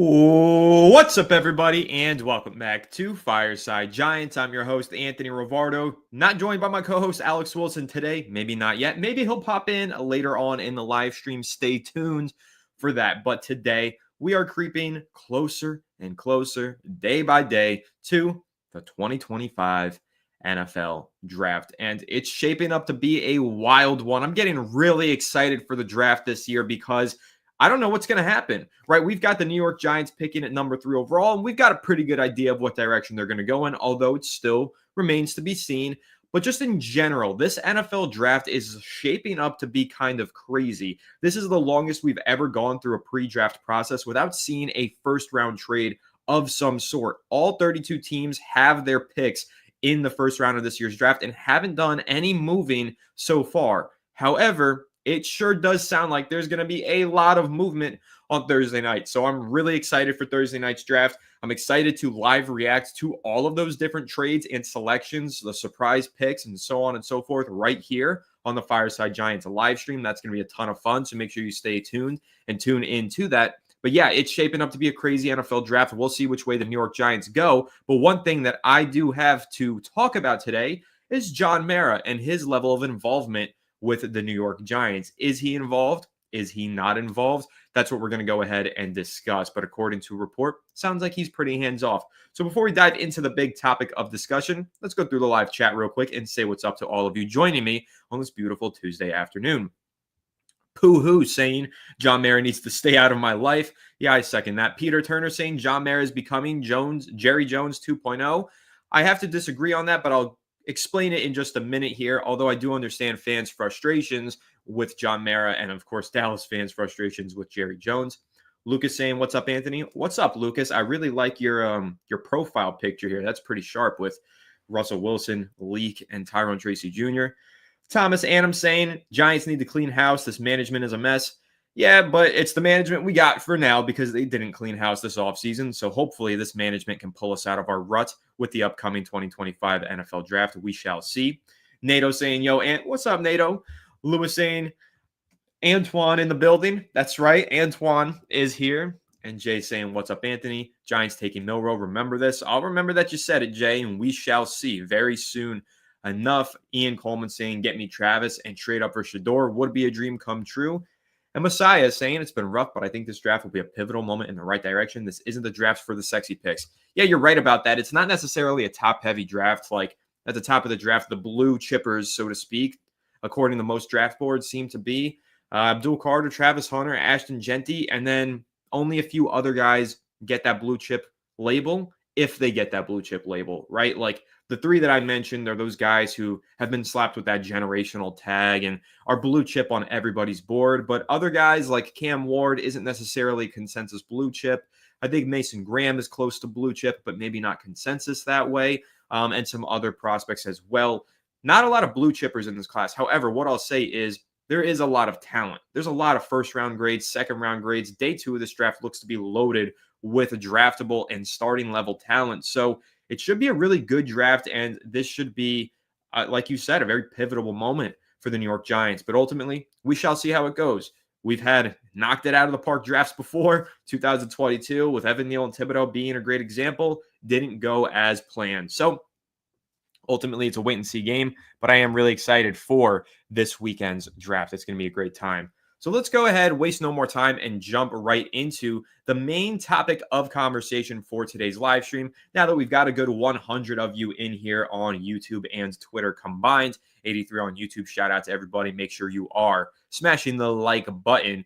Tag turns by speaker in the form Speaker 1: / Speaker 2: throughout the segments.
Speaker 1: What's up, everybody, and welcome back to Fireside Giants. I'm your host, Anthony Rivardo, not joined by my co-host, Alex Wilson, today. Maybe not yet. Maybe he'll pop in later on in the live stream. Stay tuned for that. But today, we are creeping closer and closer, day by day, to the 2025 NFL Draft. And it's shaping up to be a wild one. I'm getting really excited for the draft this year because I don't know what's going to happen, right? We've got the New York Giants picking at number 3 overall, and we've got a pretty good idea of what direction they're going to go in, although it still remains to be seen. But just in general, this NFL draft is shaping up to be kind of crazy. This is the longest we've ever gone through a pre-draft process without seeing a first-round trade of some sort. All 32 teams have their picks in the first round of this year's draft and haven't done any moving so far. However, it sure does sound like there's going to be a lot of movement on Thursday night. So I'm really excited for Thursday night's draft. I'm excited to live react to all of those different trades and selections, the surprise picks, and so on and so forth right here on the Fireside Giants live stream. That's going to be a ton of fun. So make sure you stay tuned and tune into that. But yeah, it's shaping up to be a crazy NFL draft. We'll see which way the New York Giants go. But one thing that I do have to talk about today is John Mara and his level of involvement with the New York Giants. Is he involved? Is he not involved? That's what we're going to go ahead and discuss. But according to a report, sounds like he's pretty hands-off. So before we dive into the big topic of discussion, let's go through the live chat real quick and say what's up to all of you joining me on this beautiful Tuesday afternoon. Pooh-hoo saying John Mara needs to stay out of my life. Yeah, I second that. Peter Turner saying John Mara is becoming Jerry Jones 2.0. I have to disagree on that, but I'll explain it in just a minute here, although I do understand fans' frustrations with John Mara and, of course, Dallas fans' frustrations with Jerry Jones. Lucas saying, what's up, Anthony? What's up, Lucas? I really like your profile picture here. That's pretty sharp with Russell Wilson, Leak, and Tyrone Tracy Jr. Thomas Annam saying, Giants need to clean house. This management is a mess. Yeah, but it's the management we got for now because they didn't clean house this offseason. So hopefully this management can pull us out of our rut with the upcoming 2025 NFL draft. We shall see. NATO saying, yo, what's up, NATO? Lewis saying, Antoine in the building. That's right. Antoine is here. And Jay saying, what's up, Anthony? Giants taking Milroe. Remember this? I'll remember that you said it, Jay, and we shall see very soon enough. Ian Coleman saying, get me Travis and trade up for Shador. Would be a dream come true. And Messiah is saying it's been rough, but I think this draft will be a pivotal moment in the right direction. This isn't the draft for the sexy picks. Yeah, you're right about that. It's not necessarily a top-heavy draft. Like at the top of the draft, the blue chippers, so to speak, according to most draft boards, seem to be Abdul Carter, Travis Hunter, Ashton Genty, and then only a few other guys get that blue chip label if they get that blue chip label, right? Like the three that I mentioned are those guys who have been slapped with that generational tag and are blue chip on everybody's board. But other guys like Cam Ward isn't necessarily consensus blue chip. I think Mason Graham is close to blue chip, but maybe not consensus that way. And some other prospects as well. Not a lot of blue chippers in this class. However, what I'll say is there is a lot of talent. There's a lot of first-round grades, second-round grades. Day 2 of this draft looks to be loaded with draftable and starting-level talent. So it should be a really good draft, and this should be, like you said, a very pivotal moment for the New York Giants. But ultimately, we shall see how it goes. We've had knocked it out of the park drafts before, 2022, with Evan Neal and Thibodeau being a great example. Didn't go as planned. So ultimately, it's a wait-and-see game, but I am really excited for this weekend's draft. It's going to be a great time. So let's go ahead, waste no more time, and jump right into the main topic of conversation for today's live stream. Now that we've got a good 100 of you in here on YouTube and Twitter combined, 83 on YouTube, shout out to everybody. Make sure you are smashing the like button.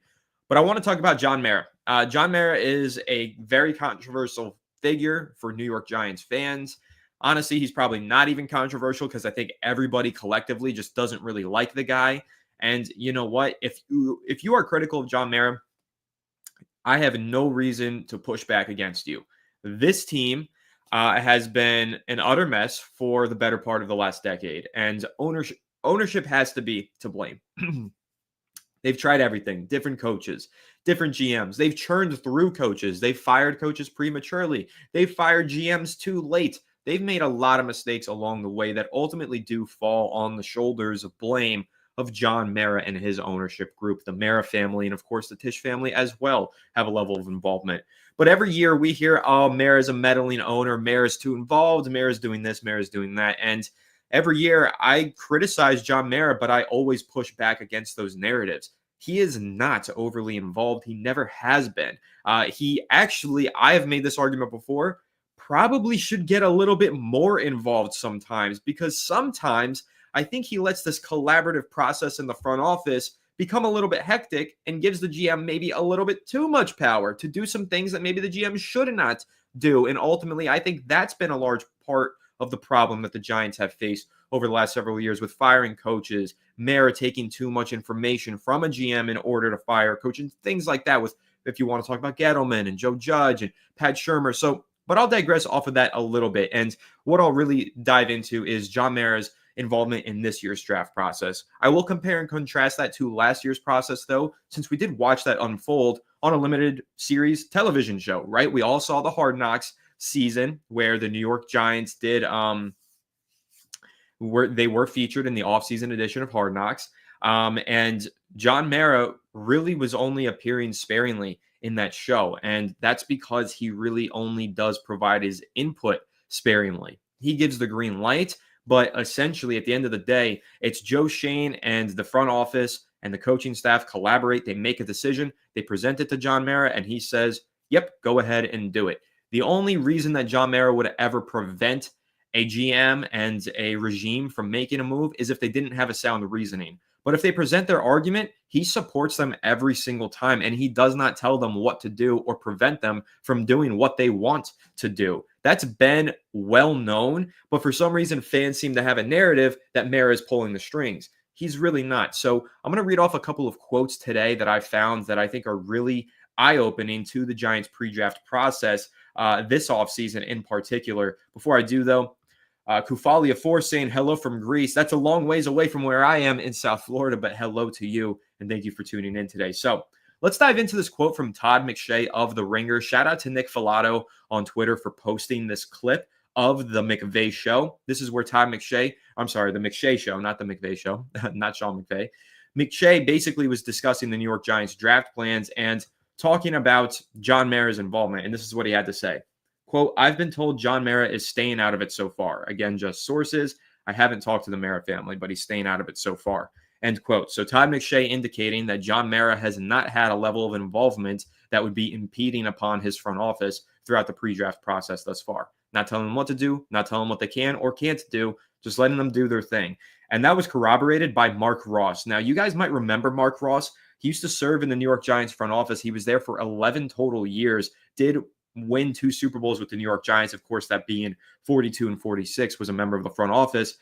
Speaker 1: But I want to talk about John Mara. John Mara is a very controversial figure for New York Giants fans. Honestly, he's probably not even controversial because I think everybody collectively just doesn't really like the guy. And you know what? If you are critical of John Mara, I have no reason to push back against you. This team has been an utter mess for the better part of the last decade, and ownership has to be to blame. They've tried everything, different coaches, different GMs. They've churned through coaches. They've fired coaches prematurely. They've fired GMs too late. They've made a lot of mistakes along the way that ultimately do fall on the shoulders of blame of John Mara and his ownership group. The Mara family and, of course, the Tisch family as well have a level of involvement. But every year we hear, oh, Mara's a meddling owner, Mara's too involved, Mara's doing this, Mara's doing that. And every year I criticize John Mara, but I always push back against those narratives. He is not overly involved. He never has been. He actually, I have made this argument before, probably should get a little bit more involved sometimes, because sometimes I think he lets this collaborative process in the front office become a little bit hectic and gives the GM maybe a little bit too much power to do some things that maybe the GM should not do. And ultimately, I think that's been a large part of the problem that the Giants have faced over the last several years with firing coaches, Mara taking too much information from a GM in order to fire coaches, things like that, with, if you want to talk about Gettleman and Joe Judge and Pat Shurmur. So, but I'll digress off of that a little bit. And what I'll really dive into is John Mara's involvement in this year's draft process. I will compare and contrast that to last year's process, though, since we did watch that unfold on a limited series television show, right? We all saw the Hard Knocks season where the New York Giants did they were featured in the offseason edition of Hard Knocks. And John Mara really was only appearing sparingly in that show. And that's because he really only does provide his input sparingly. He gives the green light, but essentially at the end of the day, it's Joe Schoen and the front office and the coaching staff collaborate. They make a decision. They present it to John Mara, and he says, yep, go ahead and do it. The only reason that John Mara would ever prevent a GM and a regime from making a move is if they didn't have a sound reasoning. But if they present their argument, he supports them every single time, and he does not tell them what to do or prevent them from doing what they want to do. That's been well known, but for some reason, fans seem to have a narrative that Mara is pulling the strings. He's really not. So I'm going to read off a couple of quotes today that I found that I think are really eye-opening to the Giants pre-draft process this offseason in particular. Before I do, though, Kufalia 4 saying hello from Greece. That's a long ways away from where I am in South Florida, but hello to you, and thank you for tuning in today. So let's dive into this quote from Todd McShay of The Ringer. Shout out to Nick Filato on Twitter for posting this clip of the McVay show. This is where Todd McShay, I'm sorry, the McShay show, not the McVay show, not Sean McVay. McShay basically was discussing the New York Giants draft plans and talking about John Mara's involvement, and this is what he had to say. Quote, I've been told John Mara is staying out of it so far. Again, just sources. I haven't talked to the Mara family, but he's staying out of it so far. End quote. So Todd McShay indicating that John Mara has not had a level of involvement that would be impeding upon his front office throughout the pre-draft process thus far. Not telling them what to do, not telling them what they can or can't do, just letting them do their thing. And that was corroborated by Mark Ross. Now, you guys might remember Mark Ross. He used to serve in the New York Giants front office. He was there for 11 total years, did win 2 Super Bowls with the New York Giants. Of course, that being 42 and 46, was a member of the front office.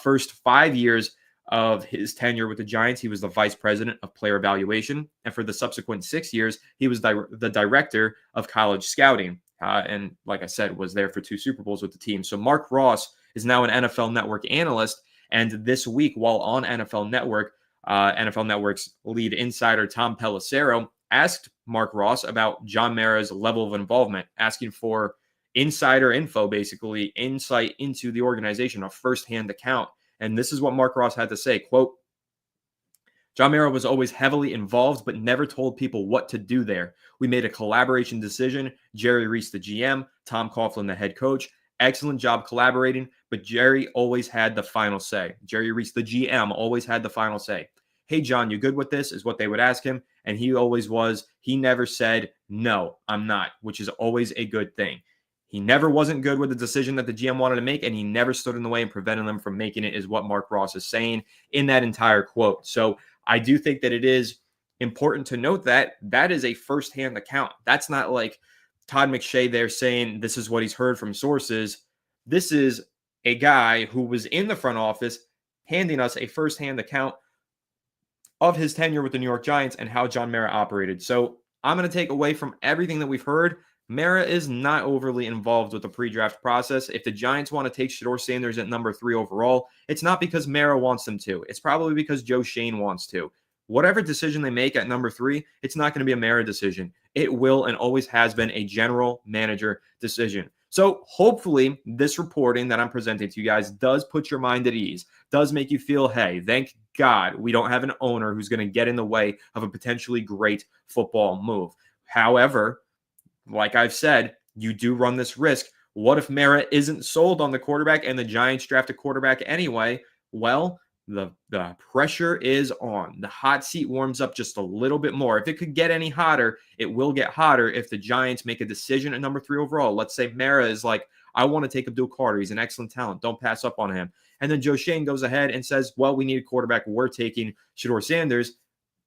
Speaker 1: First 5 years of his tenure with the Giants, he was the vice president of player evaluation. And for the subsequent 6 years, he was the director of college scouting. And like I said, was there for 2 Super Bowls with the team. So Mark Ross is now an NFL Network analyst. And this week, while on NFL Network, NFL Network's lead insider, Tom Pelissero, asked Mark Ross about John Mara's level of involvement, asking for insider info, basically insight into the organization, a firsthand account. And this is what Mark Ross had to say, quote, John Mara was always heavily involved, but never told people what to do there. We made a collaboration decision. Jerry Reese, the GM, Tom Coughlin, the head coach. Excellent job collaborating, but Jerry always had the final say. Jerry Reese, the GM, always had the final say. Hey, John, you good with this? Is what they would ask him. And he always was. He never said, no, I'm not, which is always a good thing. He never wasn't good with the decision that the GM wanted to make, and he never stood in the way and prevented them from making it, is what Mark Ross is saying in that entire quote. So I do think that it is important to note that that is a firsthand account. That's not like Todd McShay there saying this is what he's heard from sources. This is a guy who was in the front office handing us a firsthand account of his tenure with the New York Giants and how John Mara operated. So I'm going to take away from everything that we've heard, Mara is not overly involved with the pre-draft process. If the Giants want to take Shedeur Sanders at number 3 overall, it's not because Mara wants them to. It's probably because Joe Schoen wants to. Whatever decision they make at number 3, it's not going to be a Mara decision. It will and always has been a general manager decision. So hopefully this reporting that I'm presenting to you guys does put your mind at ease, does make you feel, hey, thank God we don't have an owner who's going to get in the way of a potentially great football move. However, like I've said, you do run this risk. What if Mara isn't sold on the quarterback and the Giants draft a quarterback anyway? Well, the pressure is on. The hot seat warms up just a little bit more. If it could get any hotter, it will get hotter if the Giants make a decision at number 3 overall. Let's say Mara is like, I want to take Abdul Carter. He's an excellent talent. Don't pass up on him. And then Joe Schoen goes ahead and says, well, we need a quarterback. We're taking Shedeur Sanders.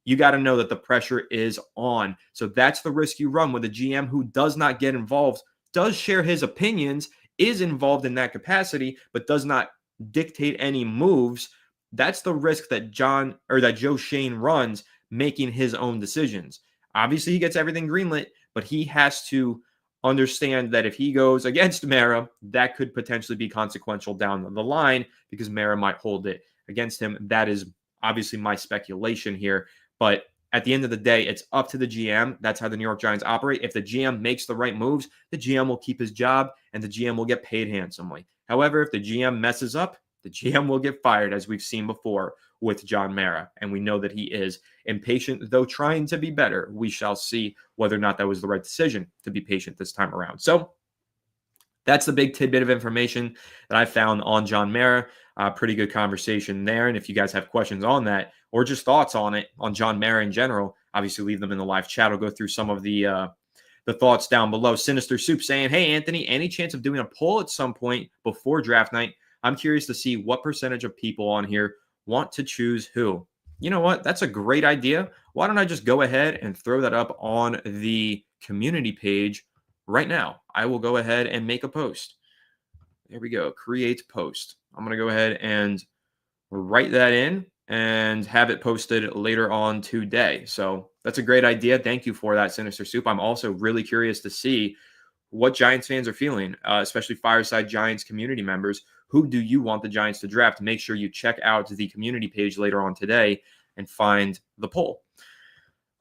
Speaker 1: You got to know that the pressure is on. So that's the risk you run with a GM who does not get involved, does share his opinions, is involved in that capacity, but does not dictate any moves. That's the risk that Joe Schoen runs, making his own decisions. Obviously, he gets everything greenlit, but he has to understand that if he goes against Mara, that could potentially be consequential down the line because Mara might hold it against him. That is obviously my speculation here. But at the end of the day, it's up to the GM. That's how the New York Giants operate. If the GM makes the right moves, the GM will keep his job and the GM will get paid handsomely. However, if the GM messes up, the GM will get fired, as we've seen before with John Mara. And we know that he is impatient, though trying to be better. We shall see whether or not that was the right decision to be patient this time around. So that's the big tidbit of information that I found on John Mara. Pretty good conversation there. And if you guys have questions on that or just thoughts on it, on John Mara in general, obviously leave them in the live chat. I'll go through some of the thoughts down below. Sinister Soup saying, hey, Anthony, any chance of doing a poll at some point before draft night? I'm curious to see what percentage of people on here want to choose who. You know what? That's a great idea. Why don't I just go ahead and throw that up on the community page right now? I will go ahead and make a post. There we go. Create post. I'm going to go ahead and write that in and have it posted later on today. So that's a great idea. Thank you for that, Sinister Soup. I'm also really curious to see what Giants fans are feeling, especially Fireside Giants community members. Who do you want the Giants to draft? Make sure you check out the community page later on today and find the poll.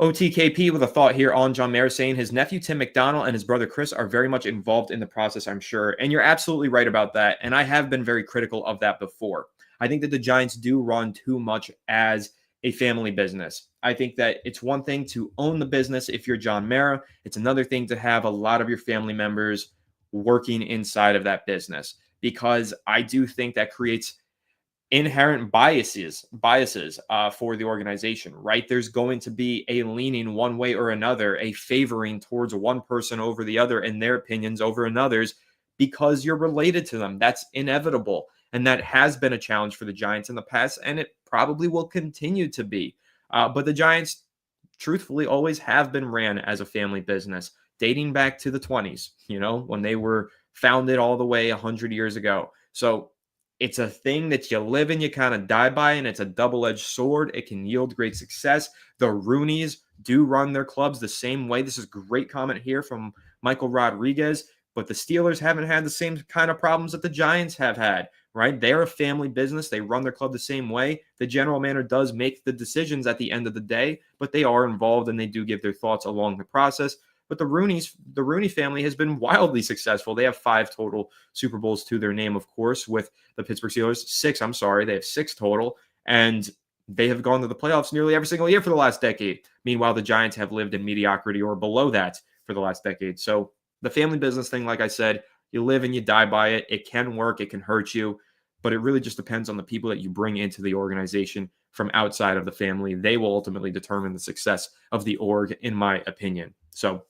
Speaker 1: OTKP with a thought here on John Mara saying his nephew Tim McDonald and his brother Chris are very much involved in the process, I'm sure. And you're absolutely right about that. And I have been very critical of that before. I think that the Giants do run too much as a family business. I think that it's one thing to own the business if you're John Mara. It's another thing to have a lot of your family members working inside of that business, because I do think that creates inherent biases for the organization, right? There's going to be a leaning one way or another, a favoring towards one person over the other and their opinions over another's because you're related to them. That's inevitable. And that has been a challenge for the Giants in the past, and it probably will continue to be. But the Giants, truthfully, always have been ran as a family business, dating back to the 20s, when they were founded all the way 100 years ago. So it's a thing that you live and you kind of die by, and it's a double-edged sword. It can yield great success. The Rooneys do run their clubs the same way. This is a great comment here from Michael Rodriguez, but the Steelers haven't had the same kind of problems that the Giants have had, right? They're a family business. They run their club the same way. The general manager does make the decisions at the end of the day, but they are involved and they do give their thoughts along the process. But the Rooney family has been wildly successful. They have 5 total Super Bowls to their name, of course, with the Pittsburgh Steelers. 6, I'm sorry. They have 6 total, and they have gone to the playoffs nearly every single year for the last decade. Meanwhile, the Giants have lived in mediocrity or below that for the last decade. So the family business thing, like I said, you live and you die by it. It can work. It can hurt you, but it really just depends on the people that you bring into the organization from outside of the family. They will ultimately determine the success of the org, in my opinion. So,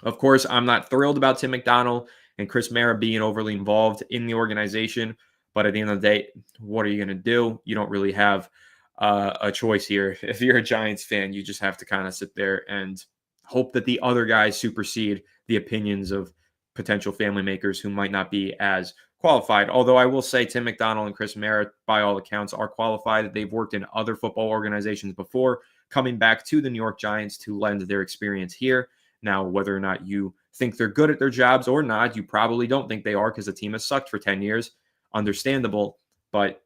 Speaker 1: of course, I'm not thrilled about Tim McDonald and Chris Mara being overly involved in the organization, but at the end of the day, what are you going to do? You don't really have a choice here. If you're a Giants fan, you just have to kind of sit there and hope that the other guys supersede the opinions of potential family makers who might not be as qualified. Although I will say Tim McDonald and Chris Mara, by all accounts, are qualified. They've worked in other football organizations before, coming back to the New York Giants to lend their experience here. Now, whether or not you think they're good at their jobs or not, you probably don't think they are because the team has sucked for 10 years. Understandable. But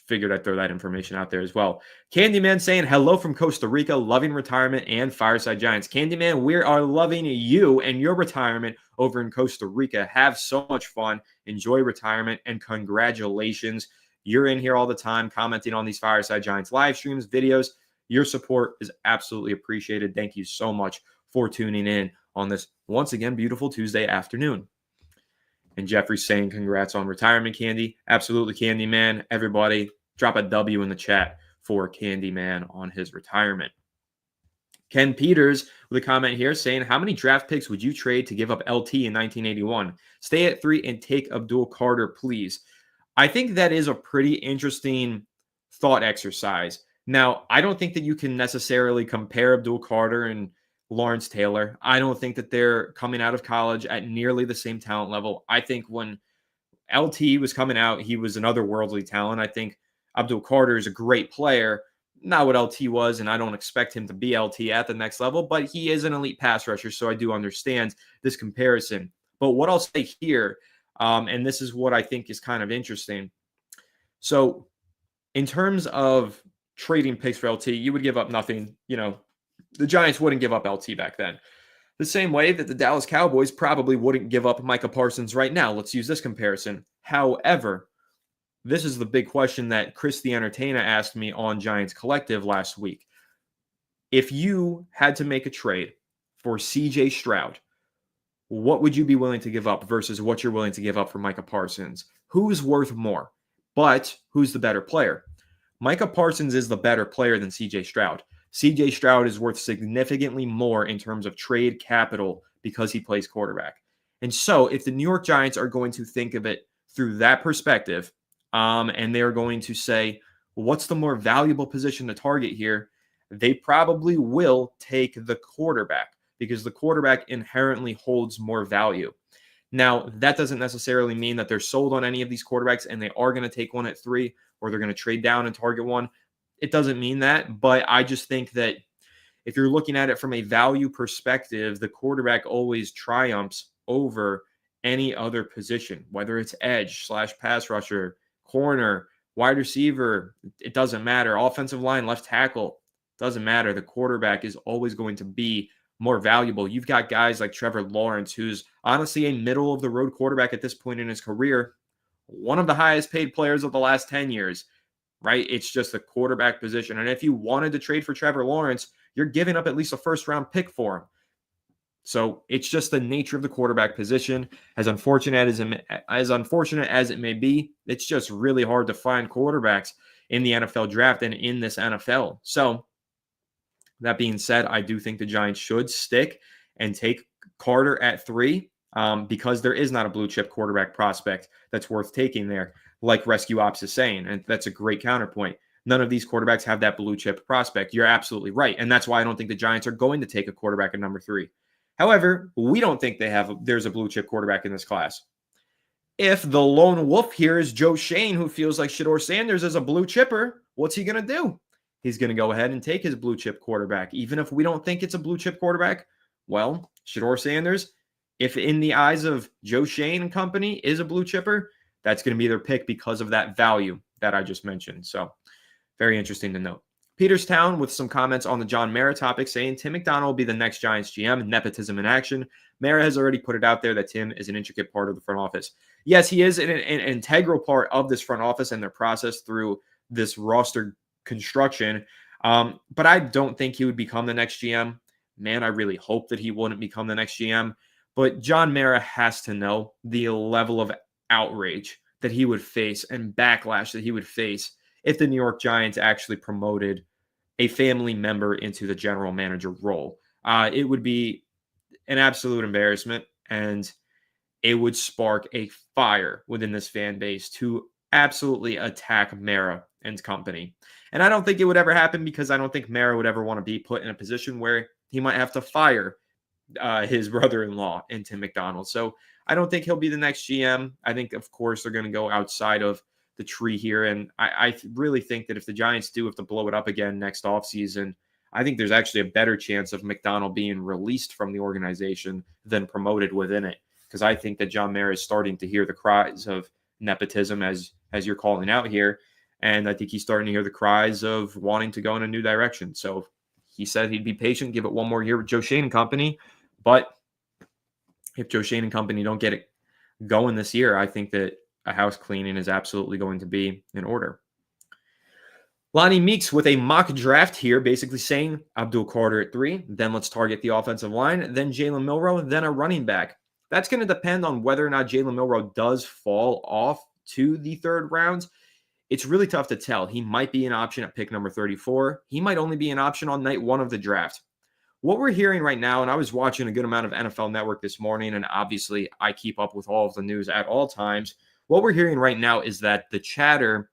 Speaker 1: figured I'd throw that information out there as well. Candyman saying, hello from Costa Rica, loving retirement and Fireside Giants. Candyman, we are loving you and your retirement over in Costa Rica. Have so much fun. Enjoy retirement and congratulations. You're in here all the time commenting on these Fireside Giants live streams, videos. Your support is absolutely appreciated. Thank you so much for tuning in on this, once again, beautiful Tuesday afternoon. And Jeffrey's saying, congrats on retirement, Candy. Absolutely, Candyman. Everybody, drop a W in the chat for Candyman on his retirement. Ken Peters with a comment here saying, how many draft picks would you trade to give up LT in 1981? Stay at 3 and take Abdul Carter, please. I think that is a pretty interesting thought exercise. Now, I don't think that you can necessarily compare Abdul Carter and Lawrence Taylor. I don't think that they're coming out of college at nearly the same talent level. I think when LT was coming out, he was an otherworldly talent. I think Abdul Carter is a great player, not what LT was, and I don't expect him to be LT at the next level, but he is an elite pass rusher, so I do understand this comparison. But what I'll say here, and this is what I think is kind of interesting. So in terms of trading picks for LT, you would give up nothing, the Giants wouldn't give up LT back then. The same way that the Dallas Cowboys probably wouldn't give up Micah Parsons right now. Let's use this comparison. However, this is the big question that Chris the Entertainer asked me on Giants Collective last week. If you had to make a trade for CJ Strad, what would you be willing to give up versus what you're willing to give up for Micah Parsons? Who's worth more? But who's the better player? Micah Parsons is the better player than CJ Strad. CJ Strad is worth significantly more in terms of trade capital because he plays quarterback. And so if the New York Giants are going to think of it through that perspective, and they're going to say, what's the more valuable position to target here? They probably will take the quarterback because the quarterback inherently holds more value. Now, that doesn't necessarily mean that they're sold on any of these quarterbacks and they are going to take one at 3 or they're going to trade down and target one. It doesn't mean that, but I just think that if you're looking at it from a value perspective, the quarterback always triumphs over any other position, whether it's edge / pass rusher, corner, wide receiver, it doesn't matter. Offensive line, left tackle, doesn't matter. The quarterback is always going to be more valuable. You've got guys like Trevor Lawrence, who's honestly a middle of the road quarterback at this point in his career, one of the highest paid players of the last 10 years. Right? It's just the quarterback position. And if you wanted to trade for Trevor Lawrence, you're giving up at least a first-round pick for him. So it's just the nature of the quarterback position. As unfortunate as it may be, it's just really hard to find quarterbacks in the NFL draft and in this NFL. So that being said, I do think the Giants should stick and take Carter at 3 because there is not a blue-chip quarterback prospect that's worth taking there, like Rescue Ops is saying, and that's a great counterpoint. None of these quarterbacks have that blue chip prospect. You're absolutely right, and that's why I don't think the Giants are going to take a quarterback at number 3. However, we don't think there's a blue chip quarterback in this class. If the lone wolf here is Joe Shane, who feels like Shedeur Sanders is a blue chipper, what's he going to do? He's going to go ahead and take his blue chip quarterback, even if we don't think it's a blue chip quarterback. Well, Shedeur Sanders, if in the eyes of Joe Shane and company is a blue chipper, that's going to be their pick because of that value that I just mentioned. So very interesting to note. Peterstown with some comments on the John Mara topic saying Tim McDonald will be the next Giants GM, nepotism in action. Mara has already put it out there that Tim is an intricate part of the front office. Yes, he is an integral part of this front office and their process through this roster construction. But I don't think he would become the next GM. Man, I really hope that he wouldn't become the next GM. But John Mara has to know the level of outrage that he would face and backlash that he would face if the New York Giants actually promoted a family member into the general manager role. It would be an absolute embarrassment, and it would spark a fire within this fan base to absolutely attack Mara and company. And I don't think it would ever happen because I don't think Mara would ever want to be put in a position where he might have to fire his brother-in-law and Tim McDonald. So I don't think he'll be the next GM. I think, of course, they're going to go outside of the tree here. And I really think that if the Giants do have to blow it up again next offseason, I think there's actually a better chance of McDonald being released from the organization than promoted within it. Because I think that John Mara is starting to hear the cries of nepotism, as you're calling out here. And I think he's starting to hear the cries of wanting to go in a new direction. So he said he'd be patient, give it one more year with Joe Shane and company. But if Joe Shane and company don't get it going this year, I think that a house cleaning is absolutely going to be in order. Lonnie Meeks with a mock draft here, basically saying Abdul Carter at 3, then let's target the offensive line, then Jalen Milroe, then a running back. That's going to depend on whether or not Jalen Milroe does fall off to the 3rd round. It's really tough to tell. He might be an option at pick number 34. He might only be an option on night 1 of the draft. What we're hearing right now, and I was watching a good amount of NFL Network this morning, and obviously I keep up with all of the news at all times. What we're hearing right now is that the chatter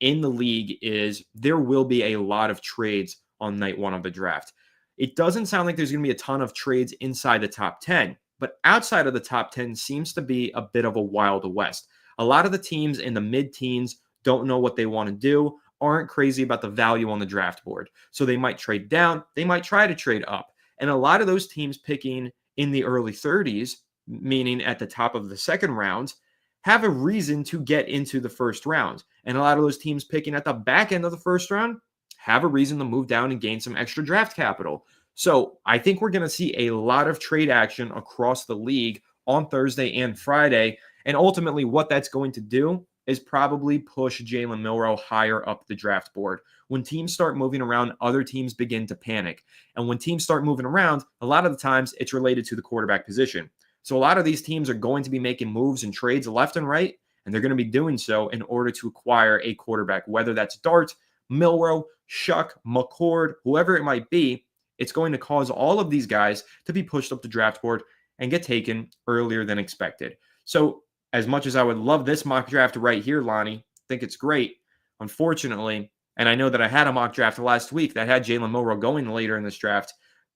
Speaker 1: in the league is there will be a lot of trades on night 1 of the draft. It doesn't sound like there's going to be a ton of trades inside the top 10, but outside of the top 10 seems to be a bit of a wild west. A lot of the teams in the mid-teens don't know what they want to do, aren't crazy about the value on the draft board. So they might trade down, they might try to trade up. And a lot of those teams picking in the early 30s, meaning at the top of the 2nd round, have a reason to get into the 1st round. And a lot of those teams picking at the back end of the 1st round have a reason to move down and gain some extra draft capital. So I think we're going to see a lot of trade action across the league on Thursday and Friday. And ultimately what that's going to do is probably push Jalen Milroe higher up the draft board. When teams start moving around, other teams begin to panic. And when teams start moving around, a lot of the times it's related to the quarterback position. So a lot of these teams are going to be making moves and trades left and right, and they're going to be doing so in order to acquire a quarterback, whether that's Dart, Milroe, Shuck, McCord, whoever it might be. It's going to cause all of these guys to be pushed up the draft board and get taken earlier than expected. So as much as I would love this mock draft right here, Lonnie, I think it's great. Unfortunately, and I know that I had a mock draft last week that had Jalen Milroe going later in this draft.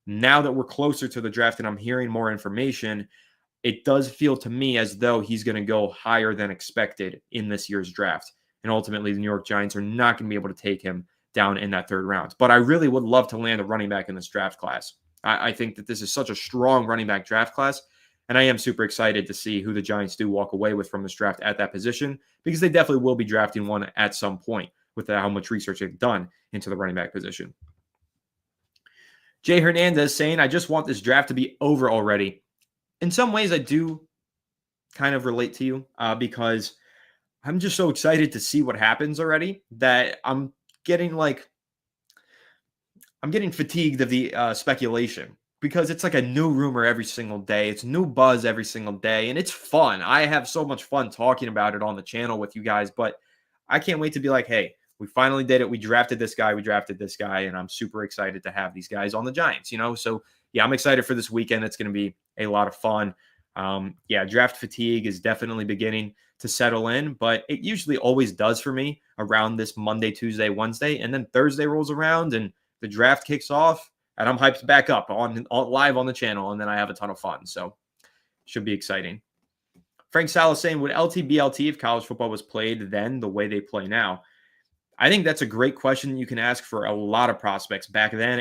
Speaker 1: Now that we're closer to the draft and I'm hearing more information, it does feel to me as though he's going to go higher than expected in this year's draft. And ultimately, the New York Giants are not going to be able to take him down in that 3rd round. But I really would love to land a running back in this draft class. I think that this is such a strong running back draft class. And I am super excited to see who the Giants do walk away with from this draft at that position, because they definitely will be drafting one at some point with how much research they've done into the running back position. Jay Hernandez saying, I just want this draft to be over already. In some ways, I do kind of relate to you because I'm just so excited to see what happens already that I'm getting fatigued of the speculation, because it's like a new rumor every single day. It's new buzz every single day, and it's fun. I have so much fun talking about it on the channel with you guys, but I can't wait to be like, hey, we finally did it. We drafted this guy, and I'm super excited to have these guys on the Giants, So, yeah, I'm excited for this weekend. It's going to be a lot of fun. Draft fatigue is definitely beginning to settle in, but it usually always does for me around this Monday, Tuesday, Wednesday, and then Thursday rolls around and the draft kicks off. And I'm hyped back up on live on the channel, and then I have a ton of fun. So should be exciting. Frank Salas saying, would LT be LT if college football was played then the way they play now? I think that's a great question you can ask for a lot of prospects back then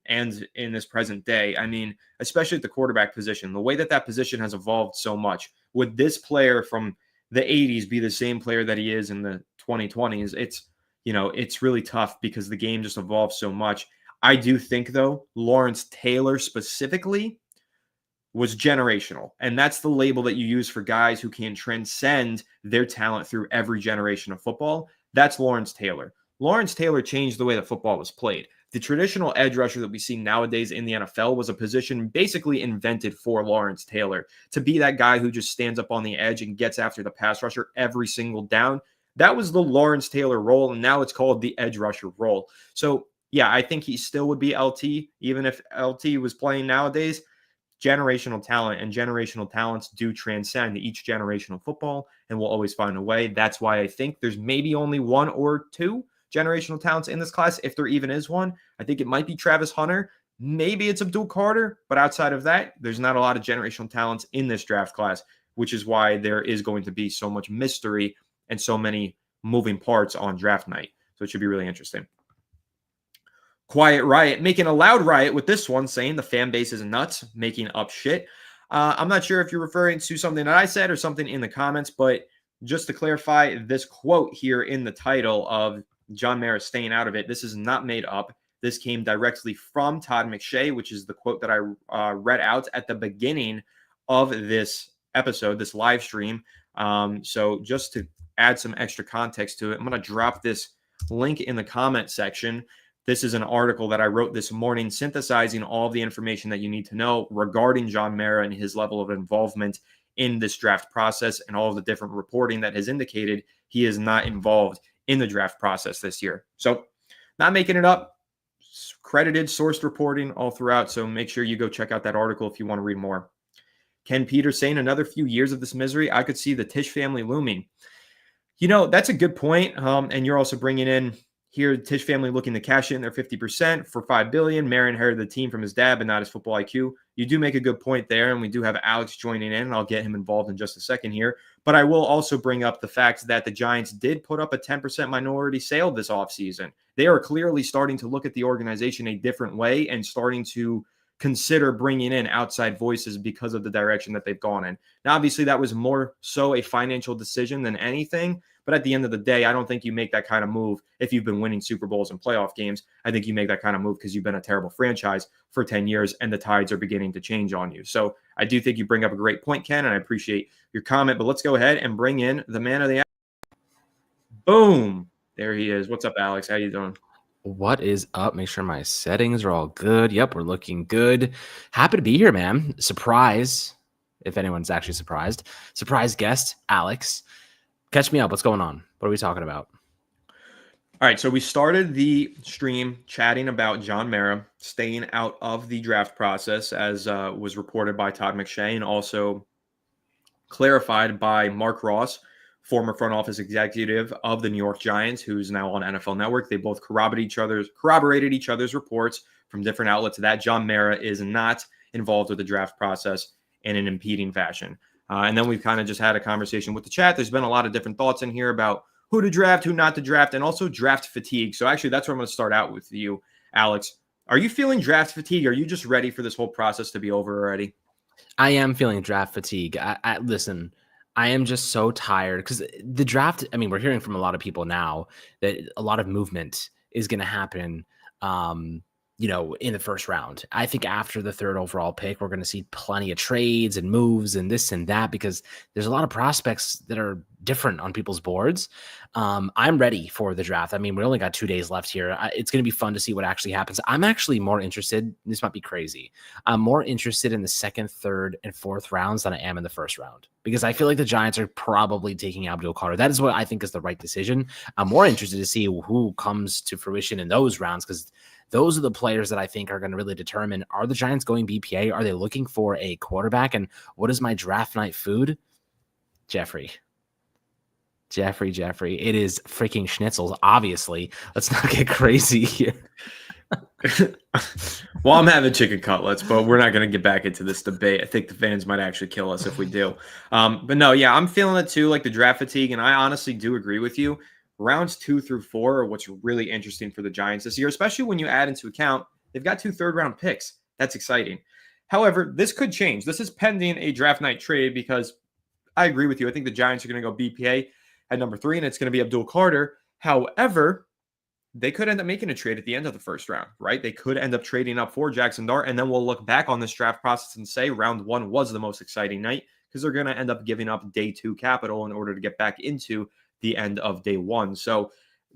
Speaker 1: and in this present day. I mean, especially at the quarterback position, the way that position has evolved so much. Would this player from the 80s be the same player that he is in the 2020s? It's really tough because the game just evolves so much. I do think, though, Lawrence Taylor specifically was generational. And that's the label that you use for guys who can transcend their talent through every generation of football. That's Lawrence Taylor. Lawrence Taylor changed the way that football was played. The traditional edge rusher that we see nowadays in the NFL was a position basically invented for Lawrence Taylor to be that guy who just stands up on the edge and gets after the pass rusher every single down. That was the Lawrence Taylor role, and now it's called the edge rusher role. So, yeah, I think he still would be LT, even if LT was playing nowadays. Generational talent, and generational talents do transcend each generation of football and will always find a way. That's why I think there's maybe only 1 or 2 generational talents in this class, if there even is one. I think it might be Travis Hunter. Maybe it's Abdul Carter. But outside of that, there's not a lot of generational talents in this draft class, which is why there is going to be so much mystery and so many moving parts on draft night. So it should be really interesting. Quiet Riot making a loud riot with this one, saying the fan base is nuts, making up shit. I'm not sure if you're referring to something that I said or something in the comments, but just to clarify, this quote here in the title of John Mara staying out of it, this is not made up. This came directly from Todd McShay, which is the quote that I read out at the beginning of this episode, this live stream. So just to add some extra context to it, I'm going to drop this link in the comment section. This is an article that I wrote this morning, synthesizing all the information that you need to know regarding John Mara and his level of involvement in this draft process and all of the different reporting that has indicated he is not involved in the draft process this year. So not making it up, credited, sourced reporting all throughout. So make sure you go check out that article if you want to read more. Ken Peters saying another few years of this misery, I could see the Tisch family looming. That's a good point. And you're also bringing in here, the Tisch family looking to cash in their 50% for $5 billion. Mara inherited the team from his dad, but not his football IQ. You do make a good point there, and we do have Alex joining in, and I'll get him involved in just a second here. But I will also bring up the fact that the Giants did put up a 10% minority sale this offseason. They are clearly starting to look at the organization a different way and starting to consider bringing in outside voices because of the direction that they've gone in. Now, obviously, that was more so a financial decision than anything. But at the end of the day, I don't think you make that kind of move if you've been winning Super Bowls and playoff games. I think you make that kind of move because you've been a terrible franchise for 10 years and the tides are beginning to change on you. So I do think you bring up a great point, Ken, and I appreciate your comment. But let's go ahead and bring in the man of the hour. Boom. There he is. What's up, Alex? How you doing?
Speaker 2: What is up? Make sure my settings are all good. Yep, we're looking good. Happy to be here, man. Surprise, if anyone's actually surprised. Surprise guest, Alex. Catch me up. What's going on? What are we talking about?
Speaker 1: All right, so we started the stream chatting about John Mara staying out of the draft process, as was reported by Todd McShay and also clarified by Mark Ross, former front office executive of the New York Giants, who's now on NFL Network. They both corroborated each other's reports from different outlets that John Mara is not involved with the draft process in an impeding fashion. And then we've kind of just had a conversation with the chat. There's been a lot of different thoughts in here about who to draft, who not to draft, and also draft fatigue. So actually, that's where I'm going to start out with you, Alex. Are you feeling draft fatigue? Are you just ready for this whole process to be over already?
Speaker 2: I am feeling draft fatigue. Listen, I am just so tired because the draft, I mean, we're hearing from a lot of people now that a lot of movement is going to happen, in the first round. I think after the third overall pick, we're going to see plenty of trades and moves and this and that because there's a lot of prospects that are different on people's boards. I'm ready for the draft. I mean, we only got 2 days left here. It's going to be fun to see what actually happens. I'm actually more interested. This might be crazy. I'm more interested in the second, third, and fourth rounds than I am in the first round because I feel like the Giants are probably taking Abdul Carter. That is what I think is the right decision. I'm more interested to see who comes to fruition in those rounds because those are the players that I think are going to really determine, are the Giants going BPA? Are they looking for a quarterback? And what is my draft night food? Jeffrey. It is freaking schnitzels, obviously. Let's not get crazy here.
Speaker 1: Well, I'm having chicken cutlets, but we're not going to get back into this debate. I think the fans might actually kill us if we do. But no, yeah, I'm feeling it too, like the draft fatigue. And I honestly do agree with you. Rounds 2 through 4 are what's really interesting for the Giants this year, especially when you add into account they've got 2 third-round picks. That's exciting. However, this could change. This is pending a draft night trade because I agree with you. I think the Giants are going to go BPA at number 3, and it's going to be Abdul Carter. However, they could end up making a trade at the end of the first round, right? They could end up trading up for Jackson Dart, and then we'll look back on this draft process and say round 1 was the most exciting night because they're going to end up giving up day 2 capital in order to get back into the end of day 1. So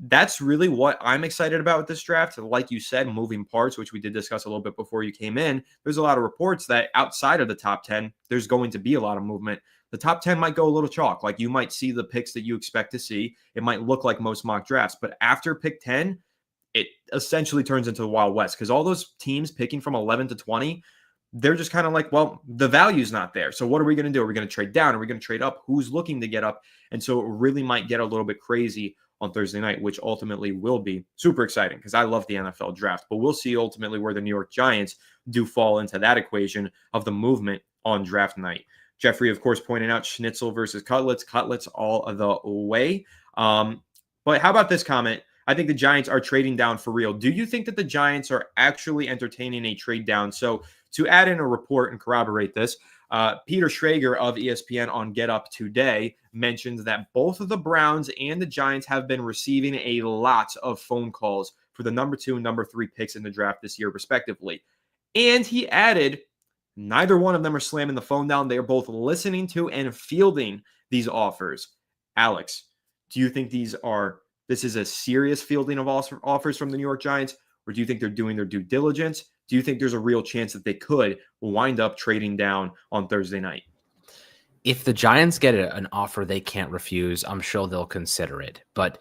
Speaker 1: that's really what I'm excited about with this draft. Like you said, moving parts, which we did discuss a little bit before you came in. There's a lot of reports that outside of the top 10, there's going to be a lot of movement. The top 10 might go a little chalk. Like you might see the picks that you expect to see. It might look like most mock drafts, but after pick 10, it essentially turns into the Wild West because all those teams picking from 11 to 20, they're just kind of like, well, the value's not there. So what are we going to do? Are we going to trade down? Are we going to trade up? Who's looking to get up? And so it really might get a little bit crazy on Thursday night, which ultimately will be super exciting because I love the NFL draft. But we'll see ultimately where the New York Giants do fall into that equation of the movement on draft night. Jeffrey, of course, pointing out schnitzel versus cutlets. Cutlets all the way. But how about this comment? I think the Giants are trading down for real. Do you think that the Giants are actually entertaining a trade down? So to add in a report and corroborate this, Peter Schrager of ESPN on Get Up Today mentions that both of the Browns and the Giants have been receiving a lot of phone calls for the number 2 and number 3 picks in the draft this year, respectively. And he added, neither one of them are slamming the phone down. They are both listening to and fielding these offers. Alex, do you think this is a serious fielding of offers from the New York Giants, or do you think they're doing their due diligence? Do you think there's a real chance that they could wind up trading down on Thursday night?
Speaker 2: If the Giants get an offer they can't refuse, I'm sure they'll consider it. But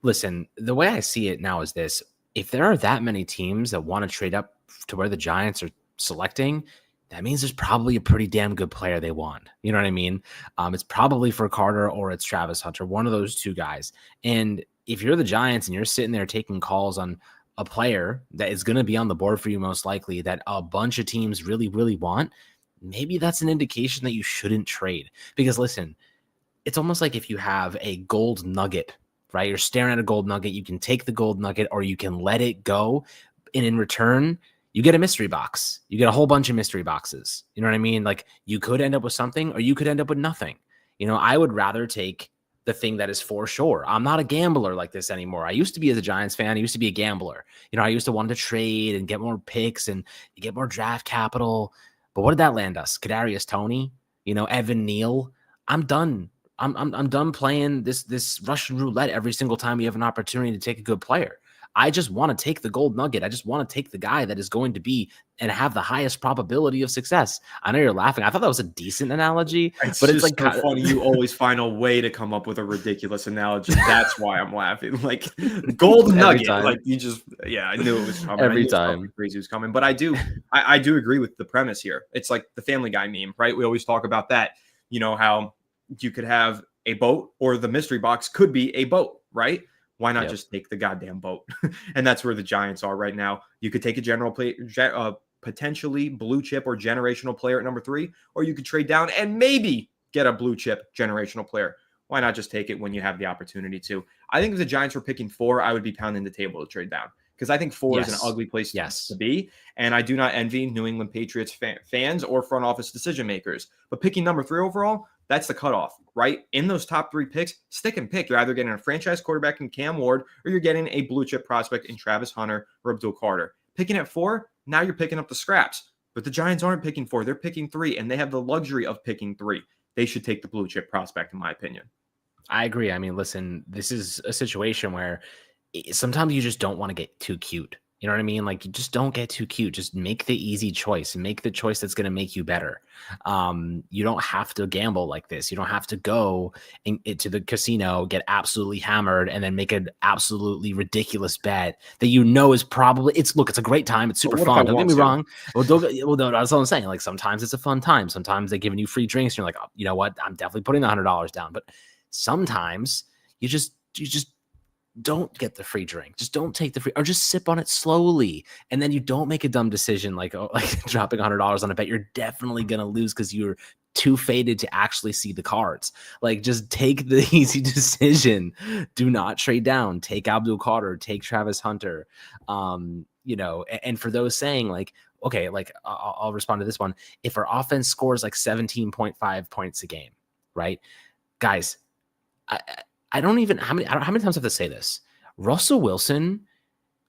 Speaker 2: listen, the way I see it now is this. If there are that many teams that want to trade up to where the Giants are selecting, that means there's probably a pretty damn good player they want. You know what I mean? It's probably for Carter or it's Travis Hunter, one of those two guys. And if you're the Giants and you're sitting there taking calls on a player that is going to be on the board for you most likely that a bunch of teams really, really want, maybe that's an indication that you shouldn't trade. Because listen, it's almost like if you have a gold nugget, right? You're staring at a gold nugget. You can take the gold nugget or you can let it go. And in return, you get a mystery box. You get a whole bunch of mystery boxes. You know what I mean? Like you could end up with something or you could end up with nothing. You know, I would rather take the thing that is for sure. I'm not a gambler like this anymore. I used to be as a Giants fan. I used to be a gambler. You know, I used to want to trade and get more picks and get more draft capital. But what did that land us? Kadarius Toney, you know, Evan Neal. I'm done. I'm done playing this Russian roulette every single time you have an opportunity to take a good player. I just want to take the gold nugget. I just want to take the guy that is going to be and have the highest probability of success. I know you're laughing. I thought that was a decent analogy, but it's like
Speaker 1: so funny. You always find a way to come up with a ridiculous analogy. That's why I'm laughing. Like gold nugget. Like you just, I knew it was coming.
Speaker 2: Every time
Speaker 1: crazy was coming. But I do agree with the premise here. It's like the Family Guy meme, right? We always talk about that. You know how you could have a boat or the mystery box could be a boat, right? Why not just take the goddamn boat? And that's where the Giants are right now. You could take a general play, potentially blue chip or generational player at number 3, or you could trade down and maybe get a blue chip generational player. Why not just take it when you have the opportunity to? I think if the Giants were picking 4, I would be pounding the table to trade down because I think 4 is an ugly place to be. And I do not envy New England Patriots fans or front office decision makers. But picking number 3 overall, that's the cutoff, right? In those top 3 picks, stick and pick. You're either getting a franchise quarterback in Cam Ward or you're getting a blue chip prospect in Travis Hunter or Abdul Carter. Picking at 4, now you're picking up the scraps. But the Giants aren't picking 4. They're picking 3, and they have the luxury of picking 3. They should take the blue chip prospect, in my opinion.
Speaker 2: I agree. I mean, listen, this is a situation where sometimes you just don't want to get too cute. You know what I mean? Like, you just don't get too cute. Just make the easy choice and make the choice that's going to make you better. You don't have to gamble like this. You don't have to go to the casino, get absolutely hammered, and then make an absolutely ridiculous bet that you know is probably it's a great time. It's super fun. Don't get me wrong. Well, no, that's what I'm saying. Like sometimes it's a fun time. Sometimes they're giving you free drinks. And you're like, oh, you know what? I'm definitely putting $100 down. But sometimes you just don't get the free drink. Just don't take the free, or just sip on it slowly. And then you don't make a dumb decision like dropping $100 on a bet. You're definitely going to lose because you're too faded to actually see the cards. Like, just take the easy decision. Do not trade down. Take Abdul Carter, take Travis Hunter. You know, and for those saying like, okay, like I'll respond to this one. If our offense scores like 17.5 points a game, right? Guys, I don't know how many times I have to say this. Russell Wilson,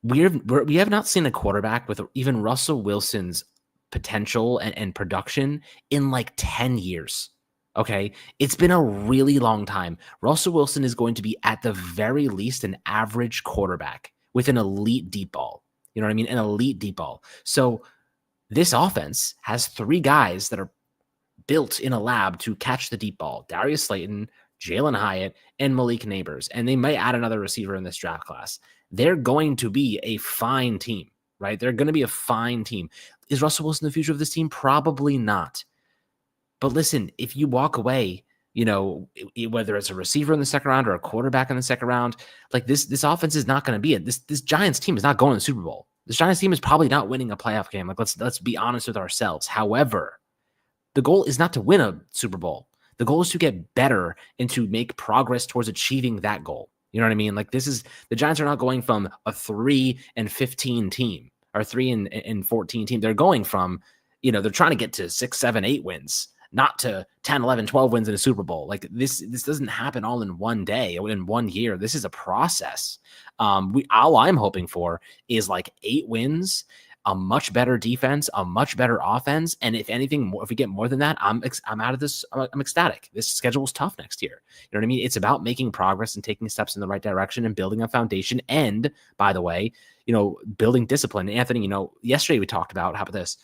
Speaker 2: we have not seen a quarterback with even Russell Wilson's potential and production in like 10 years. Okay. It's been a really long time. Russell Wilson is going to be at the very least an average quarterback with an elite deep ball. You know what I mean? An elite deep ball. So this offense has 3 guys that are built in a lab to catch the deep ball. Darius Slayton, Jalen Hyatt, and Malik Neighbors, and they might add another receiver in this draft class. They're going to be a fine team, right? They're going to be a fine team. Is Russell Wilson the future of this team? Probably not. But listen, if you walk away, you know, whether it's a receiver in the second round or a quarterback in the second round, like this offense is not going to be it. This Giants team is not going to the Super Bowl. This Giants team is probably not winning a playoff game. Like, let's be honest with ourselves. However, the goal is not to win a Super Bowl. The goal is to get better and to make progress towards achieving that goal. You know what I mean? Like, the Giants are not going from a 3-15 team or 3-14 team. They're going from they're trying to get to 6, 7, 8 wins, not to 10, 11, 12 wins in a Super Bowl. Like this doesn't happen all in one day, in 1 year. This is a process. All I'm hoping for is like 8 wins, a much better defense, a much better offense. And if anything, if we get more than that, I'm out of this. I'm ecstatic. This schedule is tough next year. You know what I mean? It's about making progress and taking steps in the right direction and building a foundation. And by the way, building discipline. Anthony, yesterday we talked about, how about this?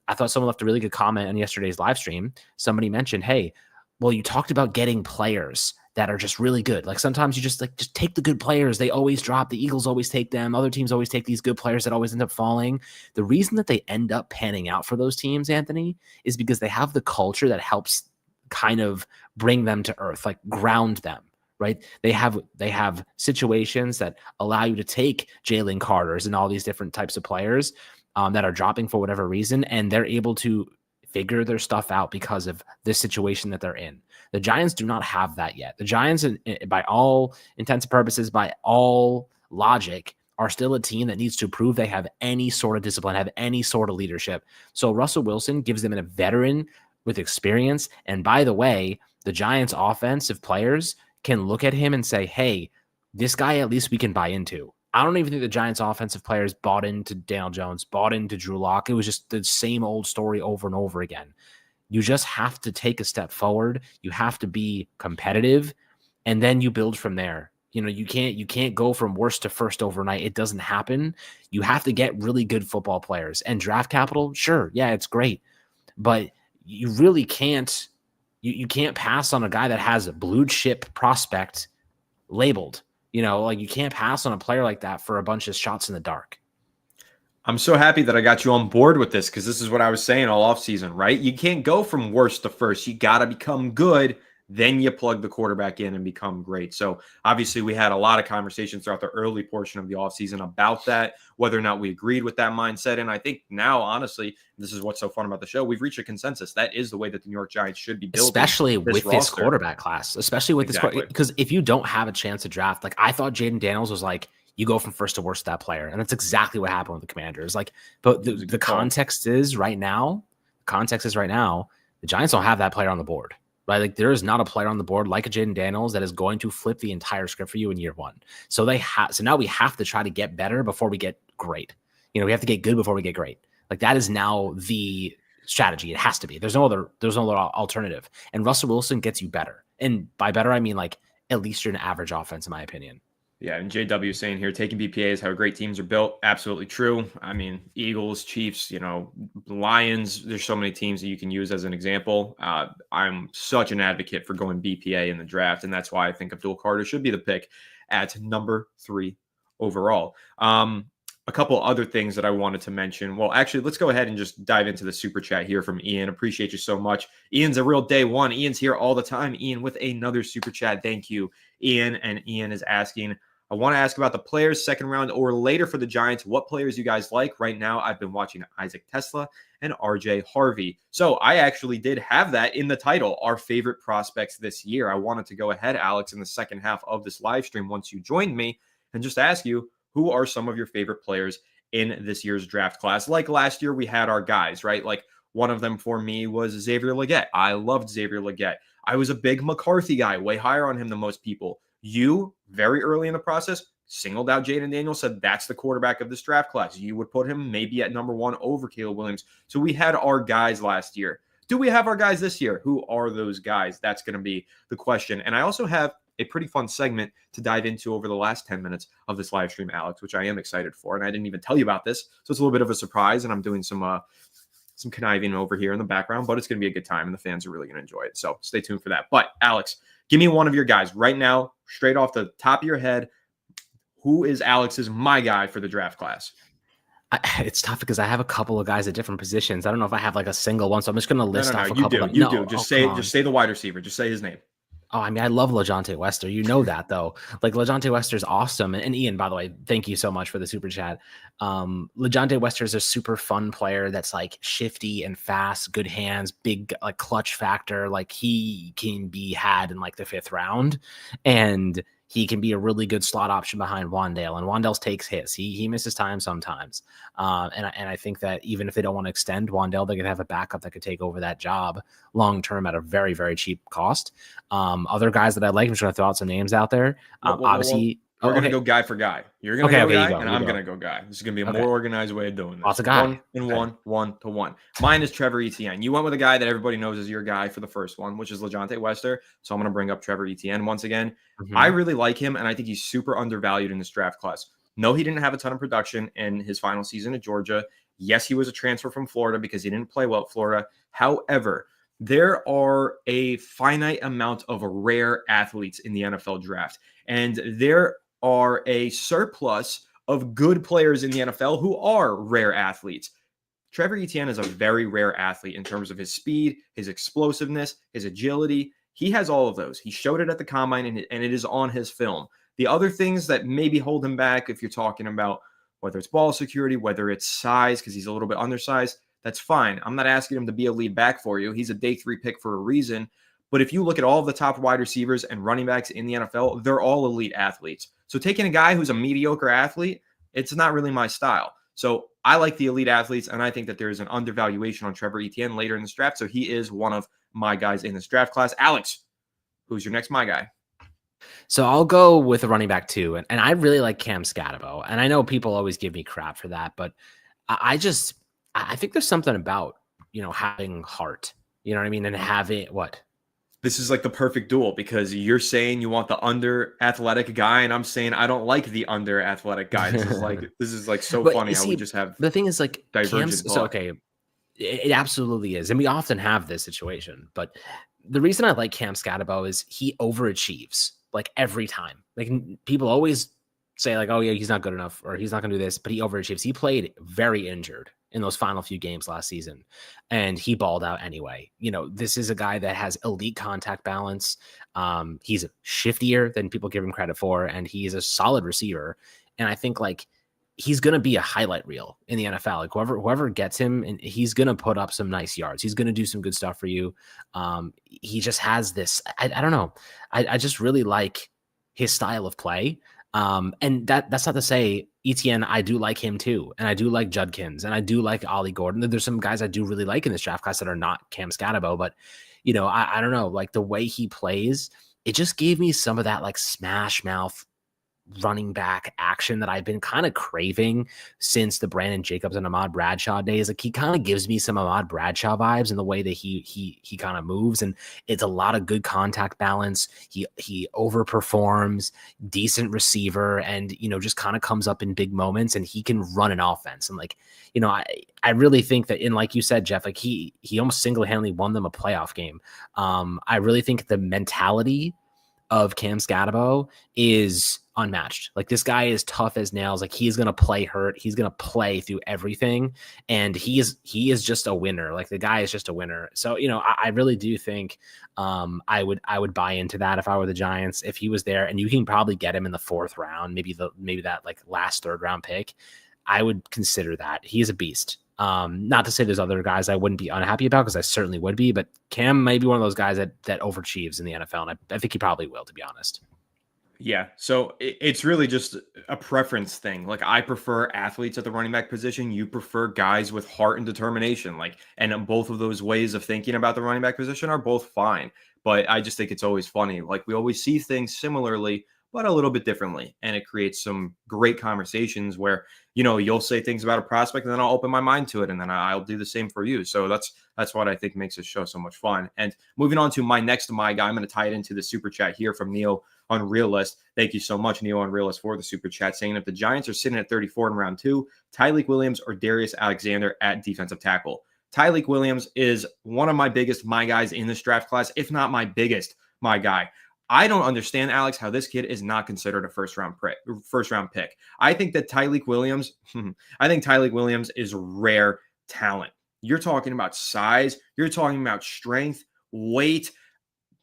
Speaker 2: I thought someone left a really good comment on yesterday's live stream. Somebody mentioned, hey, well, you talked about getting players that are just really good. Like sometimes you just take the good players. They always drop. The Eagles always take them. Other teams always take these good players that always end up falling. The reason that they end up panning out for those teams, Anthony, is because they have the culture that helps kind of bring them to earth, like ground them, right? They have situations that allow you to take Jalen Carters and all these different types of players that are dropping for whatever reason, and they're able to figure their stuff out because of the situation that they're in. The Giants do not have that yet. The Giants, by all intents and purposes, by all logic, are still a team that needs to prove they have any sort of discipline, have any sort of leadership. So Russell Wilson gives them a veteran with experience. And by the way, the Giants' offensive players can look at him and say, hey, this guy at least we can buy into. I don't even think the Giants offensive players bought into Daniel Jones, bought into Drew Lock. It was just the same old story over and over again. You just have to take a step forward. You have to be competitive, and then you build from there. You can't go from worst to first overnight. It doesn't happen. You have to get really good football players. And draft capital, sure, yeah, it's great. But you really can't you can't pass on a guy that has a blue chip prospect labeled. You can't pass on a player like that for a bunch of shots in the dark.
Speaker 1: I'm so happy that I got you on board with this, because this is what I was saying all offseason, right? You can't go from worst to first. You got to become good. Then you plug the quarterback in and become great. So obviously we had a lot of conversations throughout the early portion of the offseason about that, whether or not we agreed with that mindset. And I think now, honestly, this is what's so fun about the show. We've reached a consensus. That is the way that the New York Giants should be building.
Speaker 2: Especially with this quarterback class, especially with this, because if you don't have a chance to draft, like I thought Jaden Daniels was like, you go from first to worst to that player. And that's exactly what happened with the Commanders. Like, but the context is right now, the Giants don't have that player on the board. Right? Like there is not a player on the board like a Jaden Daniels that is going to flip the entire script for you in year one. So now we have to try to get better before we get great. We have to get good before we get great. Like that is now the strategy. It has to be. There's no other alternative. And Russell Wilson gets you better. And by better, I mean like at least you're an average offense, in my opinion.
Speaker 1: Yeah, and JW saying here, taking BPA is how great teams are built. Absolutely true. I mean, Eagles, Chiefs, Lions, there's so many teams that you can use as an example. I'm such an advocate for going BPA in the draft, and that's why I think Abdul Carter should be the pick at number 3 overall. A couple other things that I wanted to mention. Well, actually, let's go ahead and just dive into the super chat here from Ian. Appreciate you so much. Ian's a real day one. Ian's here all the time. Ian with another super chat. Thank you, Ian. And Ian is asking, I want to ask about the players second round or later for the Giants. What players you guys like? Right now, I've been watching Isaac Tesla and RJ Harvey. So I actually did have that in the title, our favorite prospects this year. I wanted to go ahead, Alex, in the second half of this live stream once you joined me and just ask you, who are some of your favorite players in this year's draft class? Like last year, we had our guys, right? Like one of them for me was Xavier Legette. I loved Xavier Legette. I was a big McCarthy guy, way higher on him than most people. You, very early in the process, singled out Jaden Daniels, said that's the quarterback of this draft class. You would put him maybe at number 1 over Caleb Williams. So we had our guys last year. Do we have our guys this year? Who are those guys? That's going to be the question. And I also have a pretty fun segment to dive into over the last 10 minutes of this live stream, Alex, which I am excited for. And I didn't even tell you about this. So it's a little bit of a surprise, and I'm doing some conniving over here in the background, but it's going to be a good time, and the fans are really going to enjoy it. So stay tuned for that. But Alex, give me one of your guys right now, straight off the top of your head. Who is Alex's my guy for the draft class?
Speaker 2: It's tough because I have a couple of guys at different positions. I don't know if I have like a single one, so I'm just going to list off a couple.
Speaker 1: You do. Just say the wide receiver. Just say his name.
Speaker 2: Oh, I mean, I love LeJohntay Wester. You know that, though. Like, LeJohntay Wester is awesome. And Ian, by the way, thank you so much for the super chat. LeJohntay Wester is a super fun player that's, like, shifty and fast, good hands, big, like, clutch factor. Like, he can be had in, like, the 5th round. And he can be a really good slot option behind Wan'Dale, and Wan'Dale takes hits. He misses time sometimes. And I think that even if they don't want to extend Wan'Dale, they could have a backup that could take over that job long-term at a very, very cheap cost. Other guys that I like, I'm just going to throw out some names out there. Obviously,
Speaker 1: we're going to go guy for guy. You're going to go guy, and I'm going to go guy. This is going to be a more organized way of doing this.
Speaker 2: Lots of guy.
Speaker 1: 1-1. Mine is Trevor Etienne. You went with a guy that everybody knows is your guy for the first one, which is LeJohntay Wester. So I'm going to bring up Trevor Etienne once again. I really like him, and I think he's super undervalued in this draft class. No, he didn't have a ton of production in his final season at Georgia. Yes, he was a transfer from Florida because he didn't play well at Florida. However, there are a finite amount of rare athletes in the NFL draft, and there are a surplus of good players in the NFL who are rare athletes. Trevor Etienne is a very rare athlete in terms of his speed, his explosiveness, his agility. He has all of those. He showed it at the combine, and it is on his film. The other things that maybe hold him back, if you're talking about whether it's ball security, whether it's size, because he's a little bit undersized, that's fine. I'm not asking him to be a lead back for you. He's a day 3 pick for a reason. But if you look at all of the top wide receivers and running backs in the NFL, they're all elite athletes. So taking a guy who's a mediocre athlete, it's not really my style. So I like the elite athletes, and I think that there is an undervaluation on Trevor Etienne later in this draft. So he is one of my guys in this draft class. Alex, who's your next my guy?
Speaker 2: So I'll go with a running back too. And I really like Cam Scatabo. And I know people always give me crap for that, but I think there's something about, having heart, you know what I mean? And having what?
Speaker 1: This is like the perfect duel because you're saying you want the under athletic guy, and I'm saying I don't like the under athletic guy. This is like so funny how we just have
Speaker 2: the thing is like
Speaker 1: divergent
Speaker 2: so okay, it absolutely is, and we often have this situation. But the reason I like Cam Scatabo is he overachieves like every time. Like people always say like, oh yeah, he's not good enough or he's not gonna do this, but he overachieves. He played very injured in those final few games last season, and he balled out anyway. This is a guy that has elite contact balance. He's shiftier than people give him credit for, and he's a solid receiver. And I think like he's going to be a highlight reel in the NFL. Like whoever gets him, and he's going to put up some nice yards. He's going to do some good stuff for you. He just has this, I don't know. I just really like his style of play. And that's not to say Etienne, I do like him too. And I do like Judkins, and I do like Ollie Gordon. There's some guys I do really like in this draft class that are not Cam Scatabo, but I don't know, like the way he plays, it just gave me some of that like smash mouth running back action that I've been kind of craving since the Brandon Jacobs and Ahmad Bradshaw days. Like he kind of gives me some Ahmad Bradshaw vibes in the way that he kind of moves, and it's a lot of good contact balance. He overperforms, decent receiver, and just kind of comes up in big moments, and he can run an offense. And like I really think that, in like you said, Jeff, like he almost single-handedly won them a playoff game. I really think the mentality of Cam Scatabo is unmatched. Like this guy is tough as nails. Like he's going to play hurt. He's going to play through everything. And he is just a winner. Like the guy is just a winner. So, I really do think I would buy into that if I were the Giants, if he was there, and you can probably get him in the 4th round, maybe that like last 3rd round pick. I would consider that. He's a beast. Not to say there's other guys I wouldn't be unhappy about, because I certainly would be, but Cam may be one of those guys that overachieves in the NFL, and I think he probably will, to be honest.
Speaker 1: Yeah, so it's really just a preference thing. Like I prefer athletes at the running back position. You prefer guys with heart and determination. And both of those ways of thinking about the running back position are both fine. But I just think it's always funny. Like we always see things similarly, but a little bit differently. And it creates some great conversations where, you'll say things about a prospect and then I'll open my mind to it. And then I'll do the same for you. So that's what I think makes this show so much fun. And moving on to my guy, I'm going to tie it into the super chat here from Neo Unrealist. Thank you so much, Neo Unrealist, for the super chat, saying if the Giants are sitting at 34 in round 2, Tyleik Williams or Darius Alexander at defensive tackle. Tyleik Williams is one of my biggest my guys in this draft class, if not my biggest my guy. I don't understand, Alex, how this kid is not considered a first round pick. I think that Tyleik Williams is rare talent. You're talking about size, you're talking about strength, weight,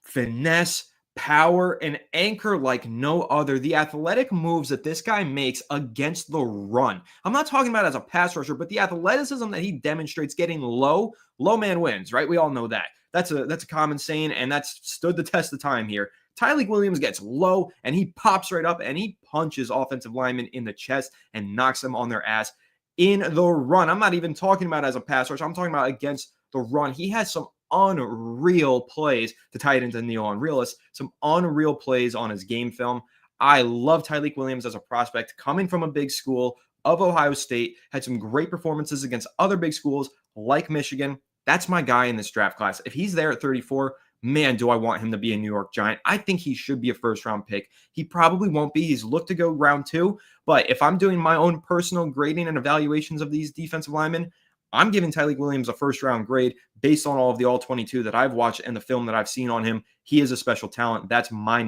Speaker 1: finesse, power, and anchor like no other. The athletic moves that this guy makes against the run. I'm not talking about as a pass rusher, but the athleticism that he demonstrates getting low man wins, right? We all know that. That's a common saying, and that's stood the test of time here. Tyleik Williams gets low and he pops right up and he punches offensive linemen in the chest and knocks them on their ass in the run. I'm not even talking about as a pass rush. I'm talking about against the run. He has some unreal plays, to tie it into Neil on Realist, some unreal plays on his game film. I love Tyleik Williams as a prospect coming from a big school of Ohio State, had some great performances against other big schools like Michigan. That's my guy in this draft class. If he's there at 34, man, do I want him to be a New York Giant. I think he should be a first-round pick. He probably won't be. He's looked to go round 2. But if I'm doing my own personal grading and evaluations of these defensive linemen, I'm giving Tyleik Williams a first-round grade based on all of the All-22 that I've watched and the film that I've seen on him. He is a special talent. That's my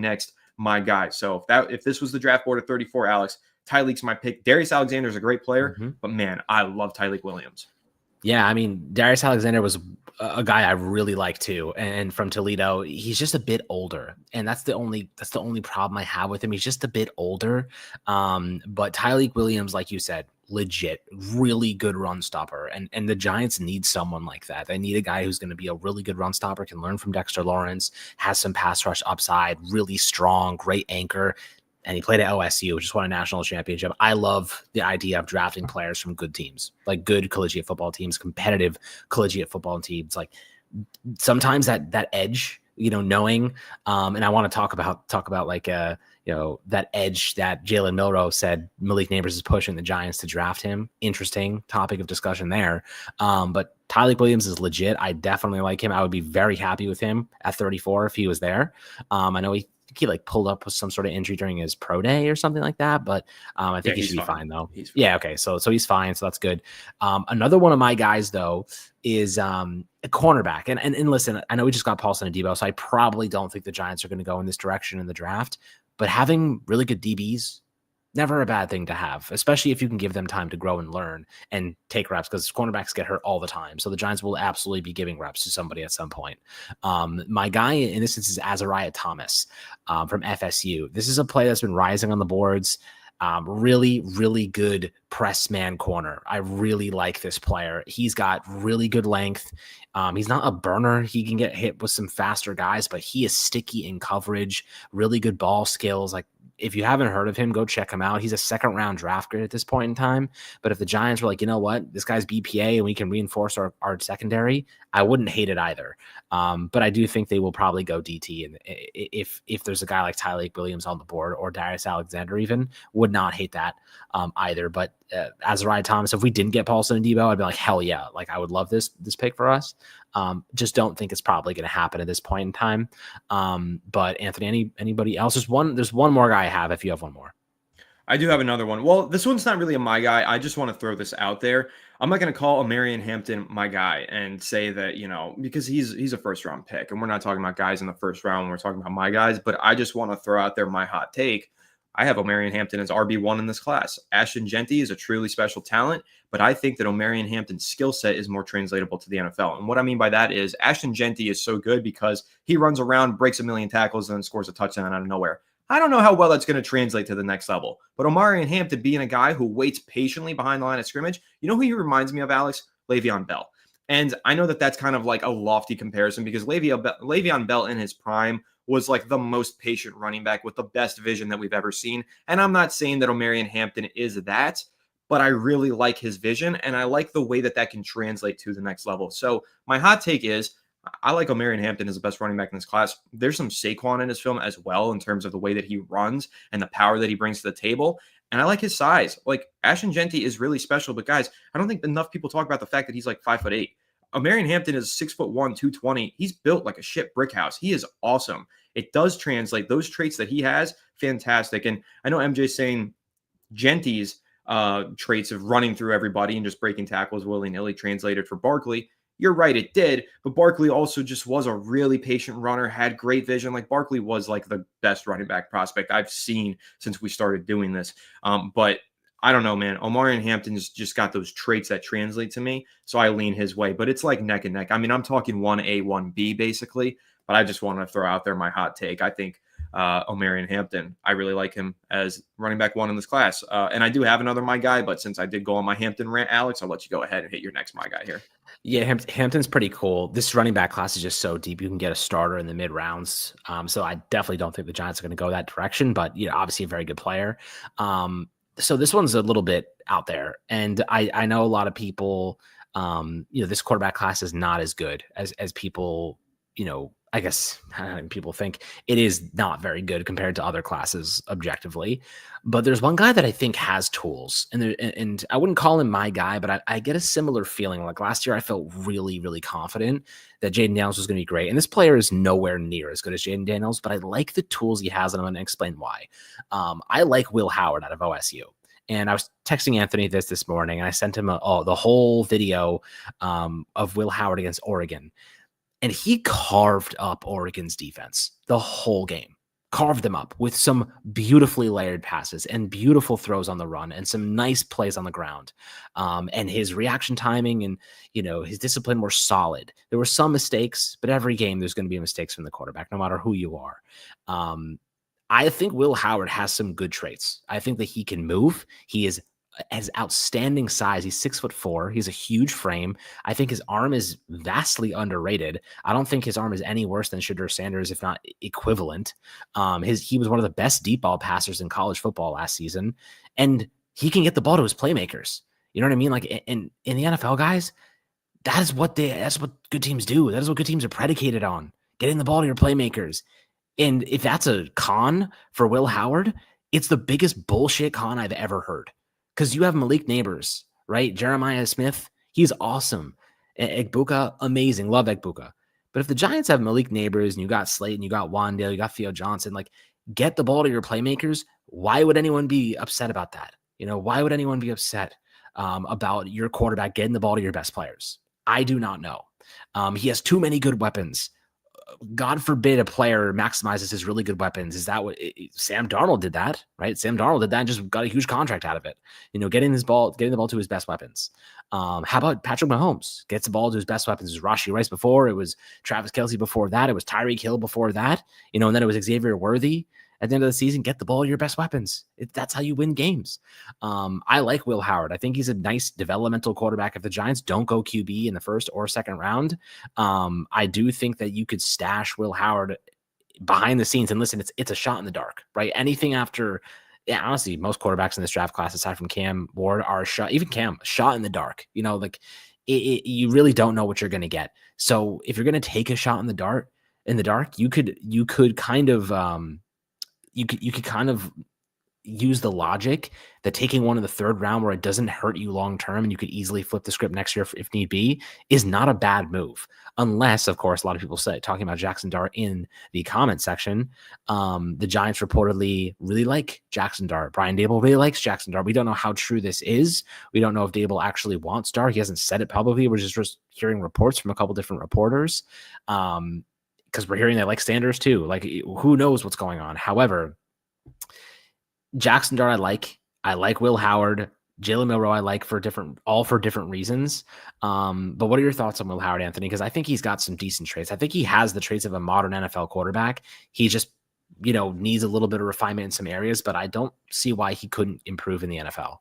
Speaker 1: guy. So if this was the draft board at 34, Alex, Tyleik's my pick. Darius Alexander is a great player, but man, I love Tyleik Williams.
Speaker 2: Yeah, I mean, Darius Alexander was a guy I really like too, and from Toledo. He's just a bit older, and that's the only problem I have with him. He's just a bit older. But Tyleik Williams, like you said, legit, really good run stopper, and the Giants need someone like that. They need a guy who's going to be a really good run stopper, can learn from Dexter Lawrence, has some pass rush upside, really strong, great anchor. And he played at OSU, just won a national championship. I love the idea of drafting players from good teams, like good collegiate football teams, competitive collegiate football teams. Like sometimes that edge, knowing. And I want to talk about like that edge that Jalen Milroe said Malik Neighbors is pushing the Giants to draft him. Interesting topic of discussion there. But Tyleik Williams is legit. I definitely like him. I would be very happy with him at 34 if he was there. I know he like pulled up with some sort of injury during his pro day or something like that, but I think he should be fine though. Yeah, okay, so he's fine, so that's good. Another one of my guys though is a cornerback, and listen, I know we just got Paulson Adebo, so I probably don't think the Giants are going to go in this direction in the draft, but having really good DBs, never a bad thing to have, especially if you can give them time to grow and learn and take reps, because cornerbacks get hurt all the time. So the Giants will absolutely be giving reps to somebody at some point. My guy in this instance is Azariah Thomas from FSU. This is a player that's been rising on the boards. Really, really good press man corner. I really like this player. He's got really good length. He's not a burner. He can get hit with some faster guys, but he is sticky in coverage, really good ball skills. Like, if you haven't heard of him, go check him out. He's a second-round draft grade at this point in time. But if the Giants were like, you know what, this guy's BPA and we can reinforce our secondary, I wouldn't hate it either. But I do think they will probably go DT. And if there's a guy like Tyleik Williams on the board, or Darius Alexander even, would not hate that either. But Azariah Thomas, if we didn't get Paulson Adebo, I'd be like, hell yeah. Like, I would love this pick for us. Just don't think it's probably going to happen at this point in time. But Anthony, anybody else? There's one more guy I have, if you have one more.
Speaker 1: I do have another one. Well, this one's not really a my guy. I just want to throw this out there. I'm not going to call Omarion Hampton my guy and say that, because he's a first round pick, and we're not talking about guys in the first round when we're talking about my guys, but I just want to throw out there my hot take. I have Omarion Hampton as RB1 in this class. Ashton Jeanty is a truly special talent, but I think that Omarion Hampton's skill set is more translatable to the NFL. And what I mean by that is Ashton Jeanty is so good because he runs around, breaks a million tackles, and then scores a touchdown out of nowhere. I don't know how well that's going to translate to the next level. But Omarion Hampton being a guy who waits patiently behind the line of scrimmage, you know who he reminds me of, Alex? Le'Veon Bell. And I know that that's kind of like a lofty comparison because Le'Veon Bell in his prime was like the most patient running back with the best vision that we've ever seen. And I'm not saying that Omarion Hampton is that, but I really like his vision, and I like the way that that can translate to the next level. So my hot take is I like Omarion Hampton as the best running back in this class. There's some Saquon in his film as well in terms of the way that he runs and the power that he brings to the table. And I like his size. Like, Ashton Jeanty is really special, but guys, I don't think enough people talk about the fact that he's like 5'8". Omarion Hampton is 6'1", 220. He's built like a shit brick house. He is awesome. It does translate. Those traits that he has, fantastic. And I know MJ's saying Jeanty's traits of running through everybody and just breaking tackles willy-nilly translated for Barkley. You're right, it did, but Barkley also just was a really patient runner, had great vision. Like, Barkley was like the best running back prospect I've seen since we started doing this. But I don't know, man. Omarion Hampton's just got those traits that translate to me, so I lean his way. But it's like neck and neck. I mean, I'm talking 1A, 1B basically, but I just want to throw out there my hot take. I think Omarion Hampton, I really like him as running back 1 in this class. And I do have another my guy, but since I did go on my Hampton rant, Alex, I'll let you go ahead and hit your next my guy here.
Speaker 2: Yeah, Hampton's pretty cool. This running back class is just so deep. You can get a starter in the mid rounds. So I definitely don't think the Giants are going to go that direction, but obviously a very good player. So this one's a little bit out there. And I know a lot of people, this quarterback class is not as good as people, I guess people think. It is not very good compared to other classes objectively. But there's one guy that I think has tools, and I wouldn't call him my guy, but I get a similar feeling. Like last year, I felt really, really confident that Jaden Daniels was going to be great. And this player is nowhere near as good as Jaden Daniels, but I like the tools he has, and I'm going to explain why. I like Will Howard out of OSU. And I was texting Anthony this morning, and I sent him the whole video of Will Howard against Oregon. And he carved up Oregon's defense the whole game, carved them up with some beautifully layered passes and beautiful throws on the run and some nice plays on the ground. And his reaction timing and, his discipline were solid. There were some mistakes, but every game there's going to be mistakes from the quarterback, no matter who you are. I think Will Howard has some good traits. I think that he can move. He has outstanding size. He's 6'4". He's a huge frame. I think his arm is vastly underrated. I don't think his arm is any worse than Shedeur Sanders, if not equivalent. He was one of the best deep ball passers in college football last season, and he can get the ball to his playmakers. You know what I mean? Like in the NFL, guys, that's what good teams do. That is what good teams are predicated on, getting the ball to your playmakers. And if that's a con for Will Howard, it's the biggest bullshit con I've ever heard. Because you have Malik Neighbors, right? Jeremiah Smith, he's awesome. Egbuka, amazing. Love Egbuka. But if the Giants have Malik Neighbors and you got Slayton, you got Wandale, you got Theo Johnson, like get the ball to your playmakers. Why would anyone be upset about that? Why would anyone be upset about your quarterback getting the ball to your best players? I do not know. He has too many good weapons. God forbid a player maximizes his really good weapons. Is that what Sam Darnold did that, right? Sam Darnold did that and just got a huge contract out of it. Getting the ball to his best weapons. How about Patrick Mahomes gets the ball to his best weapons? It was Rashee Rice before. It was Travis Kelce before that. It was Tyreek Hill before that, and then it was Xavier Worthy. At the end of the season, get the ball to your best weapons. That's how you win games. I like Will Howard. I think he's a nice developmental quarterback. If the Giants don't go QB in the first or second round, I do think that you could stash Will Howard behind the scenes. And listen, it's a shot in the dark, right? Anything after, honestly, most quarterbacks in this draft class, aside from Cam Ward, are a shot in the dark. You really don't know what you're going to get. So if you're going to take a shot in the dark, you could kind of you could kind of use the logic that taking one in the third round where it doesn't hurt you long term and you could easily flip the script next year if need be is not a bad move. Unless, of course, a lot of people talking about Jackson Dart in the comment section. The Giants reportedly really like Jackson Dart. Brian Dable really likes Jackson Dart. We don't know how true this is. We don't know if Dable actually wants Dart. He hasn't said it publicly. We're just hearing reports from a couple different reporters. Because we're hearing they like Sanders too. Like, who knows what's going on? However, Jackson Dart, I like Will Howard, Jalen Milroe, I like for different reasons. But what are your thoughts on Will Howard, Anthony? Because I think he's got some decent traits. I think he has the traits of a modern NFL quarterback. He just, needs a little bit of refinement in some areas, but I don't see why he couldn't improve in the NFL.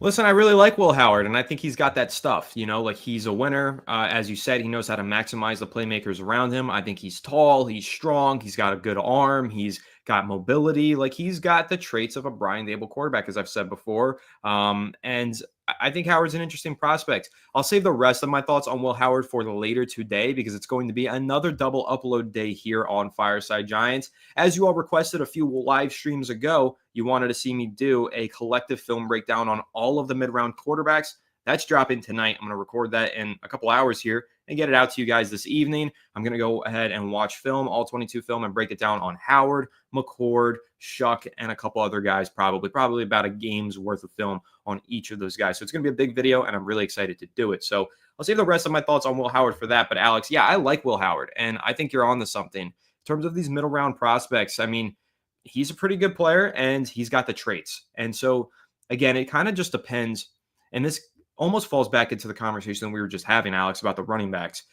Speaker 1: Listen, I really like Will Howard, and I think he's got that stuff, like he's a winner. As you said, he knows how to maximize the playmakers around him. I think he's tall, he's strong, he's got a good arm, he's got mobility. Like, he's got the traits of a Brian Dable quarterback, as I've said before. And I think Howard's an interesting prospect. I'll save the rest of my thoughts on Will Howard for the later today, because it's going to be another double upload day here on Fireside Giants. As you all requested a few live streams ago, you wanted to see me do a collective film breakdown on all of the mid-round quarterbacks. That's dropping tonight. I'm going to record that in a couple hours here and get it out to you guys this evening. I'm going to go ahead and watch film, all 22 film, and break it down on Howard, McCord, Shuck, and a couple other guys, probably about a game's worth of film on each of those guys. So it's going to be a big video, and I'm really excited to do it. So I'll save the rest of my thoughts on Will Howard for that. But Alex, yeah, I like Will Howard, and I think you're on to something. In terms of these middle round prospects, I mean, he's a pretty good player, and he's got the traits. And so, again, it kind of just depends, and this almost falls back into the conversation we were just having, Alex, about the running backs.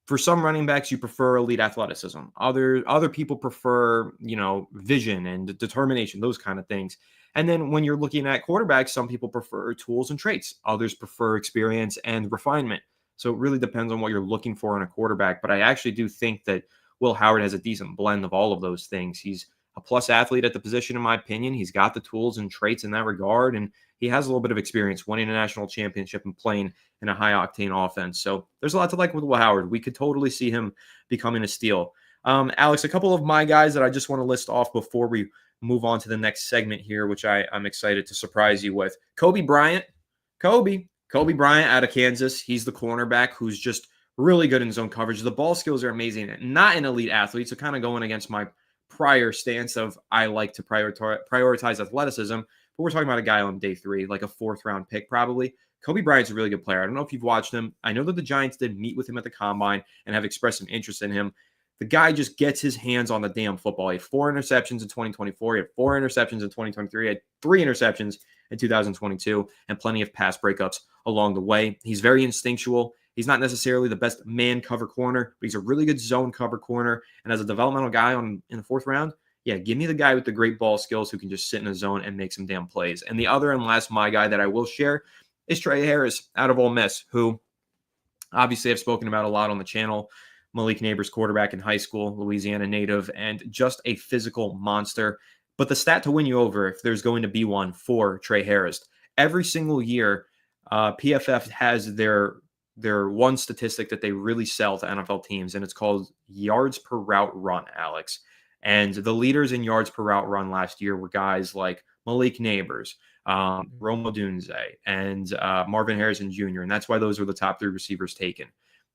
Speaker 1: For some running backs, you prefer elite athleticism. Other people prefer, vision and determination, those kind of things. And then when you're looking at quarterbacks, some people prefer tools and traits. Others prefer experience and refinement. So it really depends on what you're looking for in a quarterback. But I actually do think that Will Howard has a decent blend of all of those things. He's a plus athlete at the position, in my opinion. He's got the tools and traits in that regard, and he has a little bit of experience winning a national championship and playing in a high-octane offense. So there's a lot to like with Will Howard. We could totally see him becoming a steal. Alex, a couple of my guys that I just want to list off before we move on to the next segment here, which I'm excited to surprise you with. Kobe Bryant. Kobe Bryant out of Kansas. He's the cornerback who's just really good in zone coverage. The ball skills are amazing. Not an elite athlete, so kind of going against my prior stance of I like to prioritize athleticism. But we're talking about a guy on day 3, like a 4th-round pick probably. Kobe Bryant's a really good player. I don't know if you've watched him. I know that the Giants did meet with him at the Combine and have expressed some interest in him. The guy just gets his hands on the damn football. He had 4 interceptions in 2024. He had 4 interceptions in 2023. He had 3 interceptions in 2022 and plenty of pass breakups along the way. He's very instinctual. He's not necessarily the best man cover corner, but he's a really good zone cover corner. And as a developmental guy in the 4th round, yeah, give me the guy with the great ball skills who can just sit in a zone and make some damn plays. And the other and last my guy that I will share is Trey Harris out of Ole Miss, who obviously I've spoken about a lot on the channel. Malik Neighbors, quarterback in high school, Louisiana native, and just a physical monster. But the stat to win you over, if there's going to be one for Trey Harris, every single year, PFF has their one statistic that they really sell to NFL teams, and it's called yards per route run, Alex. And the leaders in yards per route run last year were guys like Malik Neighbors, Romo Dunze, and Marvin Harrison Jr., and that's why those were the top 3 receivers taken.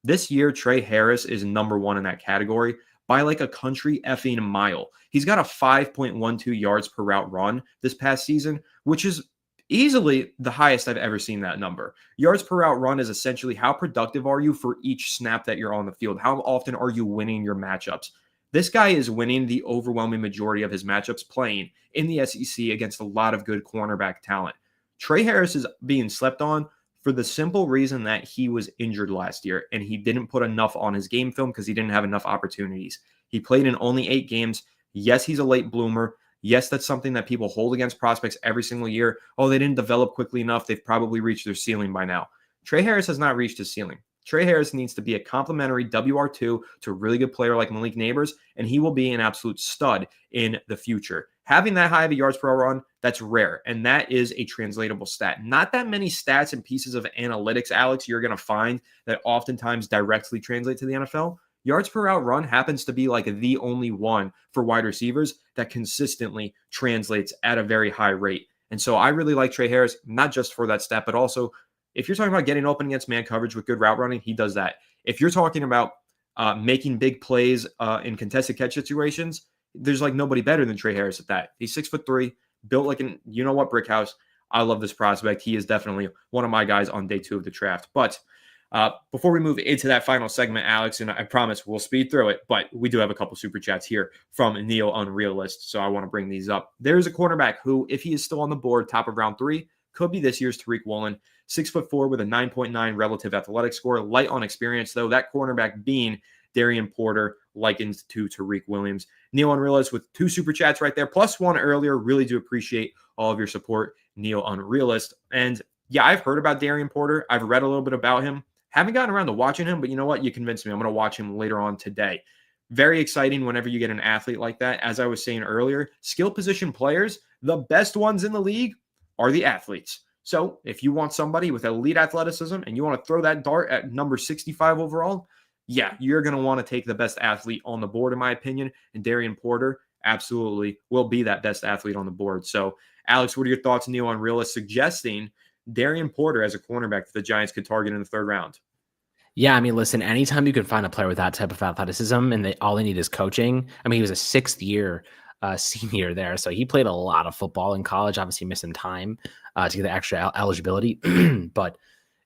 Speaker 1: This year, Trey Harris is number 1 in that category by like a country effing mile. He's got a 5.12 yards per route run this past season, which is easily the highest I've ever seen that number. Yards per route run is essentially how productive are you for each snap that you're on the field? How often are you winning your matchups? This guy is winning the overwhelming majority of his matchups playing in the SEC against a lot of good cornerback talent. Trey Harris is being slept on for the simple reason that he was injured last year and he didn't put enough on his game film because he didn't have enough opportunities. He played in only 8 games. Yes, he's a late bloomer. Yes, that's something that people hold against prospects every single year. Oh, they didn't develop quickly enough. They've probably reached their ceiling by now. Trey Harris has not reached his ceiling. Trey Harris needs to be a complimentary WR2 to a really good player like Malik Neighbors, and he will be an absolute stud in the future. Having that high of a yards per run, that's rare, and that is a translatable stat. Not that many stats and pieces of analytics, Alex, you're going to find that oftentimes directly translate to the NFL. Yards per route run happens to be like the only one for wide receivers that consistently translates at a very high rate. And so I really like Trey Harris, not just for that stat, but also if you're talking about getting open against man coverage with good route running, he does that. If you're talking about making big plays in contested catch situations, there's like nobody better than Trey Harris at that. He's 6'3", built like an brick house. I love this prospect. He is definitely one of my guys on day 2 of the draft. But before we move into that final segment, Alex, and I promise we'll speed through it, but we do have a couple super chats here from Neo Unrealist, so I want to bring these up. There's a cornerback who, if he is still on the board, top of round 3, could be this year's Tariq Woolen. 6'4" with a 9.9 relative athletic score, light on experience though. That cornerback being Darian Porter, likened to Tariq Williams. Neo Unrealist with 2 super chats right there, plus 1 earlier. Really do appreciate all of your support, Neo Unrealist. And yeah, I've heard about Darian Porter. I've read a little bit about him. Haven't gotten around to watching him, but you know what? You convinced me. I'm going to watch him later on today. Very exciting whenever you get an athlete like that. As I was saying earlier, skill position players, the best ones in the league are the athletes. So if you want somebody with elite athleticism and you want to throw that dart at number 65 overall, yeah, you're going to want to take the best athlete on the board, in my opinion. And Darian Porter absolutely will be that best athlete on the board. So, Alex, what are your thoughts, Neo Unrealist, suggesting Darian Porter as a cornerback that the Giants could target in the 3rd round?
Speaker 2: Yeah, I mean, listen, anytime you can find a player with that type of athleticism and all they need is coaching. I mean, he was a 6th-year senior there, so he played a lot of football in college, obviously missing time to get the extra eligibility. But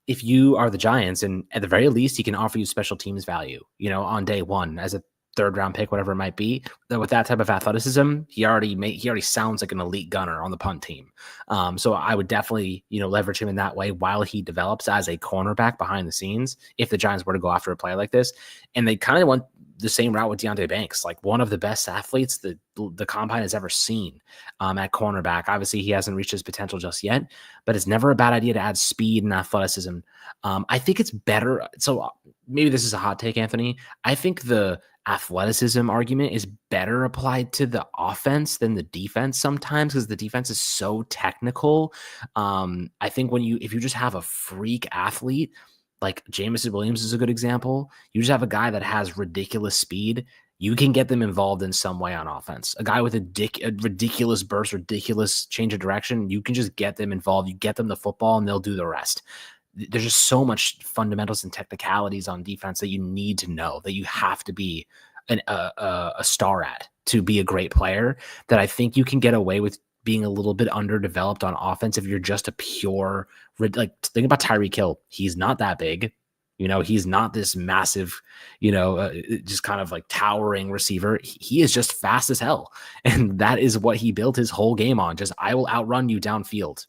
Speaker 2: if you are the Giants, and at the very least, he can offer you special teams value, on day 1 as a 3rd round pick, whatever it might be. With that type of athleticism, he already sounds like an elite gunner on the punt team. So I would definitely, leverage him in that way while he develops as a cornerback behind the scenes. If the Giants were to go after a player like this, and they kind of want the same route with Deontay Banks, like one of the best athletes that the combine has ever seen at cornerback. Obviously, he hasn't reached his potential just yet, but it's never a bad idea to add speed and athleticism. I think it's better. So maybe this is a hot take, Anthony. I think the athleticism argument is better applied to the offense than the defense sometimes, because the defense is so technical. I think if you just have a freak athlete, like Jameson Williams is a good example. You just have a guy that has ridiculous speed. You can get them involved in some way on offense. A guy with a ridiculous burst, ridiculous change of direction, you can just get them involved. You get them the football and they'll do the rest. There's just so much fundamentals and technicalities on defense that you need to know, that you have to be a star at to be a great player, that I think you can get away with being a little bit underdeveloped on offense if you're just a pure, like, think about Tyreek Hill. He's not that big. He's not this massive, just kind of like towering receiver. He is just fast as hell. And that is what he built his whole game on. Just, I will outrun you downfield.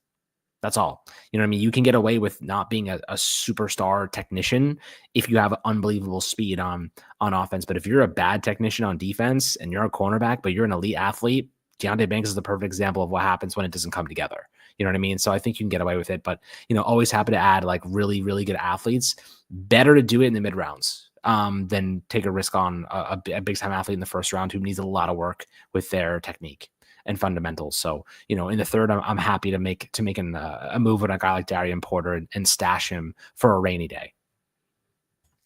Speaker 2: That's all. You know what I mean? You can get away with not being a superstar technician if you have unbelievable speed on offense. But if you're a bad technician on defense and you're a cornerback, but you're an elite athlete, Deontay Banks is the perfect example of what happens when it doesn't come together. You know what I mean? So I think you can get away with it, but always happy to add like really, really good athletes. Better to do it in the mid rounds than take a risk on a big time athlete in the first round who needs a lot of work with their technique and fundamentals. So, in the third, I'm happy to make a move on a guy like Darian Porter and stash him for a rainy day.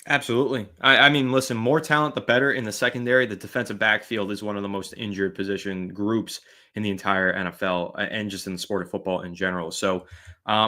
Speaker 1: Absolutely. I mean, listen, more talent, the better in the secondary. The defensive backfield is one of the most injured position groups in the entire NFL and just in the sport of football in general. So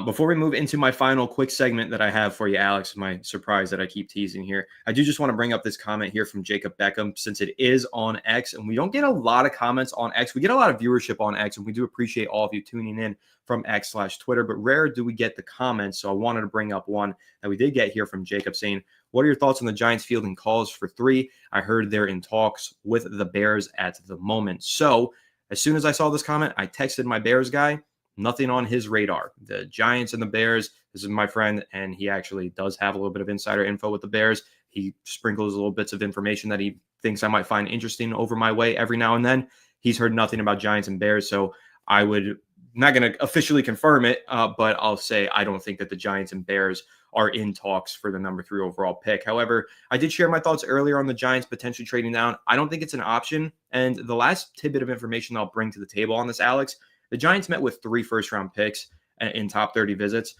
Speaker 1: before we move into my final quick segment that I have for you, Alex, my surprise that I keep teasing here, I do just want to bring up this comment here from Jacob Beckham, since it is on X, and we don't get a lot of comments on X. We get a lot of viewership on X, and we do appreciate all of you tuning in from X/Twitter, but rare do we get the comments. So I wanted to bring up one that we did get here from Jacob saying, "What are your thoughts on the Giants fielding calls for 3? I heard they're in talks with the Bears at the moment." So as soon as I saw this comment, I texted my Bears guy. Nothing on his radar. The Giants and the Bears, this is my friend, and he actually does have a little bit of insider info with the Bears. He sprinkles little bits of information that he thinks I might find interesting over my way every now and then. He's heard nothing about Giants and Bears, so I'm not going to officially confirm it, but I'll say I don't think that the Giants and Bears are in talks for the number 3 overall pick. However, I did share my thoughts earlier on the Giants potentially trading down. I don't think it's an option. And the last tidbit of information I'll bring to the table on this, Alex, the Giants met with 3 first-round picks in top 30 visits,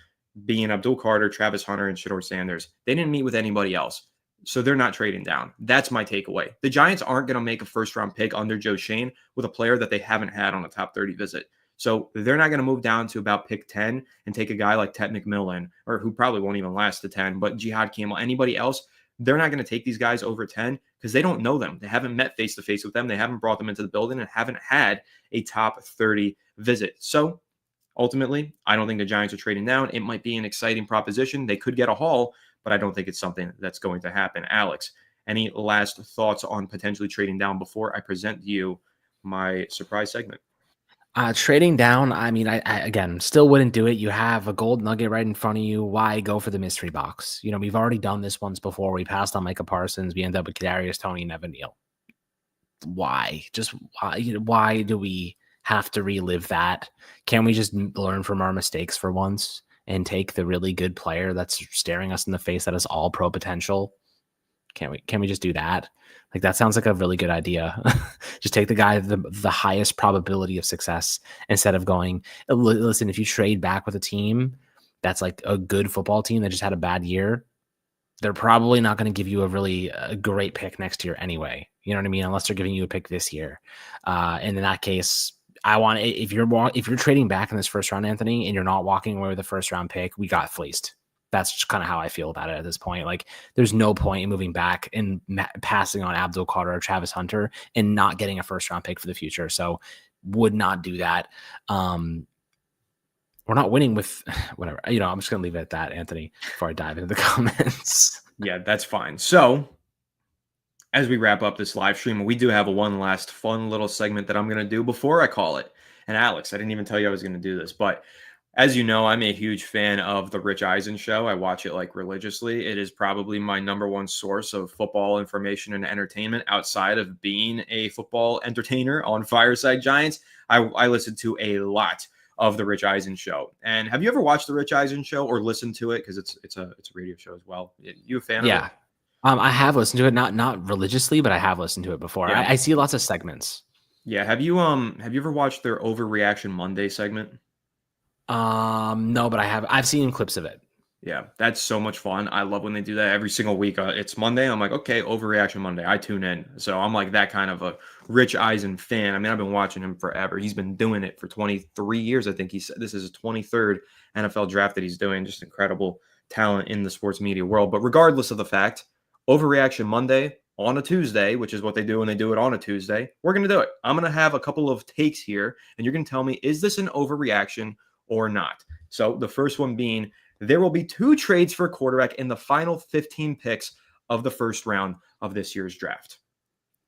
Speaker 1: being Abdul Carter, Travis Hunter, and Shedeur Sanders. They didn't meet with anybody else, so they're not trading down. That's my takeaway. The Giants aren't going to make a first-round pick under Joe Schoen with a player that they haven't had on a top 30 visit. So they're not going to move down to about pick 10 and take a guy like Ted McMillan, or who probably won't even last to 10, but Jihad Campbell, anybody else. They're not going to take these guys over 10 because they don't know them. They haven't met face-to-face with them. They haven't brought them into the building and haven't had a top 30 visit. So ultimately, I don't think the Giants are trading down. It might be an exciting proposition. They could get a haul, but I don't think it's something that's going to happen. Alex, any last thoughts on potentially trading down before I present you my surprise segment?
Speaker 2: Trading down, I mean, I again still wouldn't do it. You have a gold nugget right in front of you. Why go for the mystery box? We've already done this once before. We passed on Micah Parsons. We end up with Kadarius Toney and Evan Neal. Why? Just why? Why do we have to relive that? Can we just learn from our mistakes for once and take the really good player that's staring us in the face that has all pro potential? Can we just do that? Like, that sounds like a really good idea. Just take the guy the highest probability of success instead of going, listen, if you trade back with a team that's like a good football team that just had a bad year, they're probably not going to give you a great pick next year anyway. You know what I mean? Unless they're giving you a pick this year. And in that case, if you're trading back in this first round, Anthony, and you're not walking away with a first round pick, we got fleeced. That's just kind of how I feel about it at this point. Like, there's no point in moving back and passing on Abdul Carter or Travis Hunter and not getting a first round pick for the future. So would not do that. We're not winning with whatever, I'm just going to leave it at that, Anthony, before I dive into the comments.
Speaker 1: Yeah, that's fine. So as we wrap up this live stream, we do have one last fun little segment that I'm going to do before I call it. And Alex, I didn't even tell you I was going to do this, but As you know, I'm a huge fan of the Rich Eisen show. I watch it like religiously. It is probably my number one source of football information and entertainment outside of being a football entertainer on Fireside Giants. I listen to a lot of the Rich Eisen show. And have you ever watched the Rich Eisen show or listened to it? Because it's a radio show as well. You a fan of it?
Speaker 2: Yeah. I have listened to it, not religiously, but I have listened to it before.
Speaker 1: Yeah.
Speaker 2: I see lots of segments.
Speaker 1: Yeah. Have you ever watched their Overreaction Monday segment?
Speaker 2: No, but I've seen clips of it.
Speaker 1: Yeah, that's so much fun. I love when they do that every single week. It's Monday. I'm like, okay, Overreaction Monday. I tune in. So I'm like that kind of a Rich Eisen fan. I mean, I've been watching him forever. He's been doing it for 23 years. I think he said this is his 23rd NFL draft that he's doing. Just incredible talent in the sports media world. But regardless of the fact, Overreaction Monday on a Tuesday, which is what they do when they do it on a Tuesday, we're going to do it. I'm going to have a couple of takes here, and you're going to tell me, is this an overreaction or not? So the first one being, there will be 2 trades for a quarterback in the final 15 picks of the first round of this year's draft.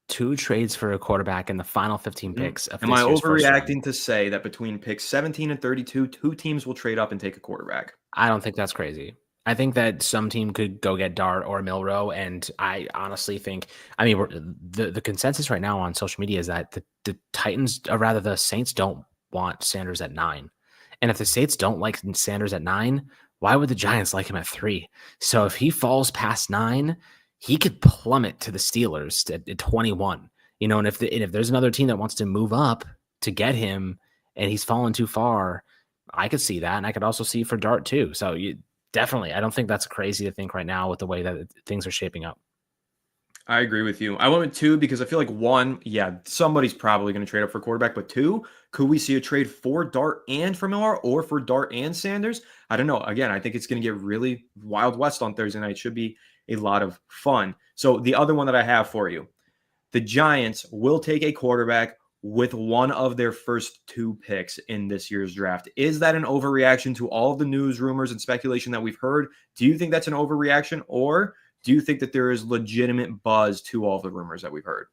Speaker 2: 2 trades for a quarterback in the final 15 picks of
Speaker 1: Am
Speaker 2: this
Speaker 1: I
Speaker 2: year's first round.
Speaker 1: overreacting to say that between picks 17 and 32, 2 teams will trade up and take a quarterback?
Speaker 2: I don't think that's crazy. I think that some team could go get Dart or Milrow, and I honestly think, I mean, the consensus right now on social media is that the Titans, or rather the Saints, don't want Sanders at 9. And if the Saints don't like Sanders at 9, why would the Giants like him at 3? So if he falls past 9, he could plummet to the Steelers at 21. And if there's another team that wants to move up to get him and he's fallen too far, I could see that. And I could also see for Dart too. So definitely, I don't think that's crazy to think right now with the way that things are shaping up.
Speaker 1: I agree with you. I went with 2 because I feel like 1, yeah, somebody's probably going to trade up for quarterback, but 2, could we see a trade for Dart and for Miller or for Dart and Sanders? I don't know. Again, I think it's going to get really Wild West on Thursday night. It should be a lot of fun. So the other one that I have for you, the Giants will take a quarterback with one of their first 2 picks in this year's draft. Is that an overreaction to all of the news, rumors, and speculation that we've heard? Do you think that's an overreaction, or do you think that there is legitimate buzz to all the rumors that we've heard?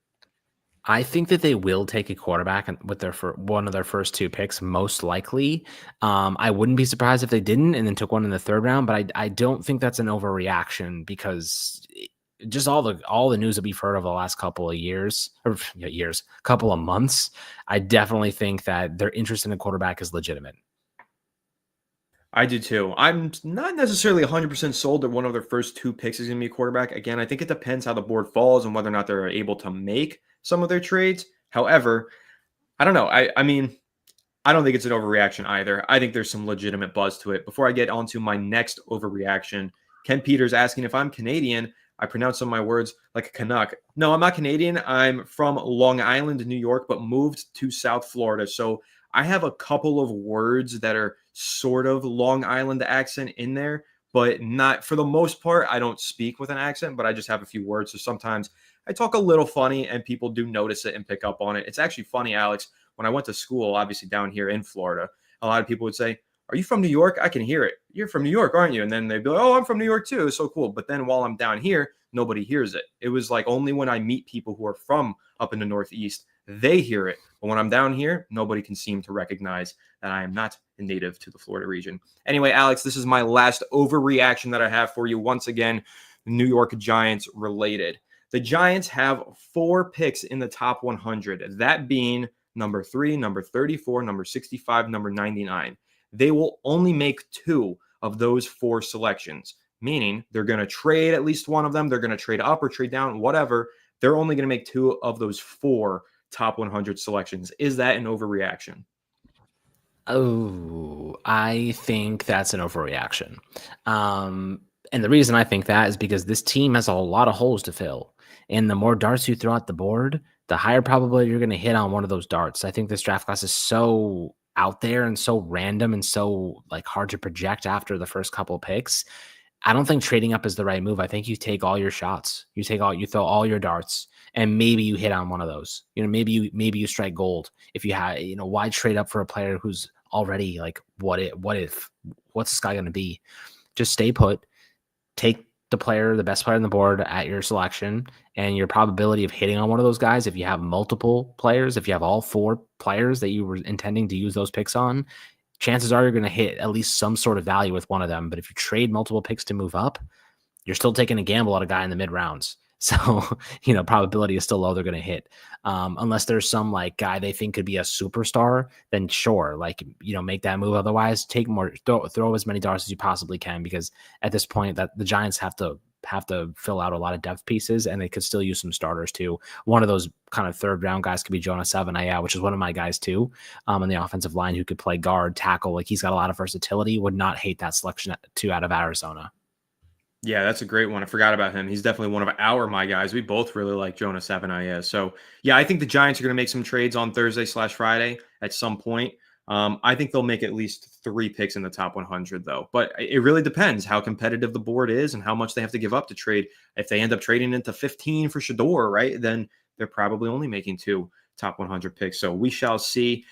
Speaker 2: I think that they will take a quarterback with one of their first 2 picks, most likely. I wouldn't be surprised if they didn't and then took one in the 3rd round, but I don't think that's an overreaction because just all the news that we've heard over the last couple of couple of months, I definitely think that their interest in a quarterback is legitimate.
Speaker 1: I do too. I'm not necessarily 100% sold that one of their first 2 picks is going to be a quarterback. Again, I think it depends how the board falls and whether or not they're able to make some of their trades. However, I don't know. I mean, I don't think it's an overreaction either. I think there's some legitimate buzz to it. Before I get on to my next overreaction, Ken Peters asking if I'm Canadian. I pronounce some of my words like a Canuck. No, I'm not Canadian. I'm from Long Island, New York, but moved to South Florida. So I have a couple of words that are sort of Long Island accent in there, but not for the most part. I don't speak with an accent, but I just have a few words. So sometimes I talk a little funny and people do notice it and pick up on it. It's actually funny, Alex. When I went to school, obviously down here in Florida, a lot of people would say, "Are you from New York?" I can hear it. "You're from New York, aren't you?" And then they'd be like, "Oh, I'm from New York too." It's so cool. But then while I'm down here, nobody hears it. It was like only when I meet people who are from up in the Northeast, they hear it. But when I'm down here, nobody can seem to recognize that I am not a native to the Florida region. Anyway, Alex, this is my last overreaction that I have for you. Once again, New York Giants related. The Giants have 4 picks in the top 100, that being number 3, number 34, number 65, number 99. They will only make 2 of those 4 selections, meaning they're going to trade at least one of them. They're going to trade up or trade down, whatever. They're only going to make 2 of those 4 top 100 selections. Is that an overreaction?
Speaker 2: Oh, I think that's an overreaction. And the reason I think that is because this team has a lot of holes to fill. And the more darts you throw at the board, the higher probability you're going to hit on one of those darts. I think this draft class is so out there and so random and so like hard to project after the first couple of picks. I don't think trading up is the right move. I think you take all your shots. You throw all your darts, and maybe you hit on one of those. Maybe you strike gold. If you have, why trade up for a player who's already like, what's this guy going to be? Just stay put. Take the best player on the board at your selection, and your probability of hitting on one of those guys, if you have multiple players, if you have all 4 players that you were intending to use those picks on, chances are you're going to hit at least some sort of value with one of them. But if you trade multiple picks to move up, you're still taking a gamble on a guy in the mid rounds. So, probability is still low they're going to hit. Unless there's some like guy they think could be a superstar, then sure, like, make that move. Otherwise, take more, throw as many darts as you possibly can, because at this point that the Giants have to fill out a lot of depth pieces, and they could still use some starters too. One of those kind of third round guys could be Jonah Savaiinaea, which is one of my guys too, on the offensive line, who could play guard, tackle. Like, he's got a lot of versatility. Would not hate that selection too out of Arizona.
Speaker 1: Yeah, that's a great one. I forgot about him. He's definitely one of my guys. We both really like Jonah Savaiinaea. So, yeah, I think the Giants are going to make some trades on Thursday/Friday at some point. I think they'll make at least 3 picks in the top 100, though. But it really depends how competitive the board is and how much they have to give up to trade. If they end up trading into 15 for Shedeur, right, then they're probably only making 2 top 100 picks. So we shall see.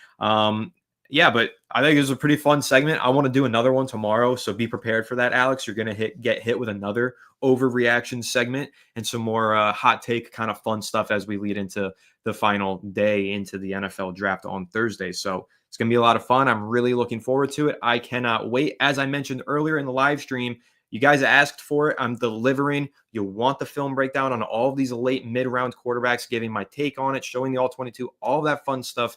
Speaker 1: Yeah, but I think it was a pretty fun segment. I want to do another one tomorrow, so be prepared for that, Alex. You're going to get hit with another overreaction segment and some more hot take kind of fun stuff as we lead into the final day into the NFL draft on Thursday. So it's going to be a lot of fun. I'm really looking forward to it. I cannot wait. As I mentioned earlier in the live stream, you guys asked for it. I'm delivering. You want the film breakdown on all of these late mid-round quarterbacks, giving my take on it, showing the all 22, all that fun stuff.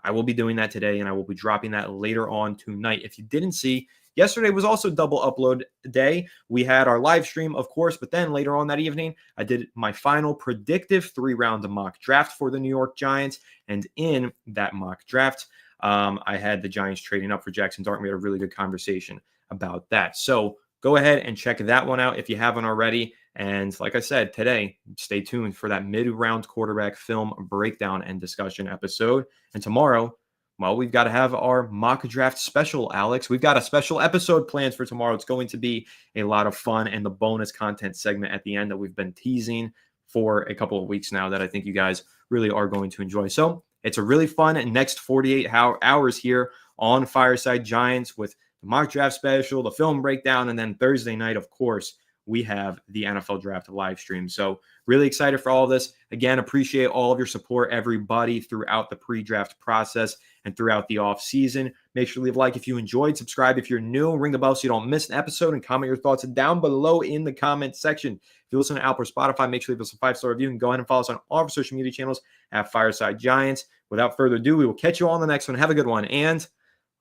Speaker 1: I will be doing that today, and I will be dropping that later on tonight. If you didn't see, yesterday was also double upload day. We had our live stream, of course, but then later on that evening, I did my final predictive 3-round mock draft for the New York Giants. And in that mock draft, I had the Giants trading up for Jackson Dart. We had a really good conversation about that. So go ahead and check that one out if you haven't already. And like I said, today, stay tuned for that mid-round quarterback film breakdown and discussion episode. And tomorrow, well, we've got to have our mock draft special, Alex. We've got a special episode planned for tomorrow. It's going to be a lot of fun, and the bonus content segment at the end that we've been teasing for a couple of weeks now that I think you guys really are going to enjoy. So it's a really fun next 48 hours here on Fireside Giants with the mock draft special, the film breakdown, and then Thursday night, of course, we have the NFL Draft live stream. So really excited for all of this. Again, appreciate all of your support, everybody, throughout the pre-draft process and throughout the off season. Make sure to leave a like if you enjoyed, subscribe if you're new, ring the bell so you don't miss an episode, and comment your thoughts down below in the comment section. If you listen to Apple or Spotify, make sure to leave us a 5-star review, and go ahead and follow us on all of our social media channels at Fireside Giants. Without further ado, we will catch you all on the next one. Have a good one, and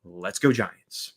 Speaker 1: let's go Giants.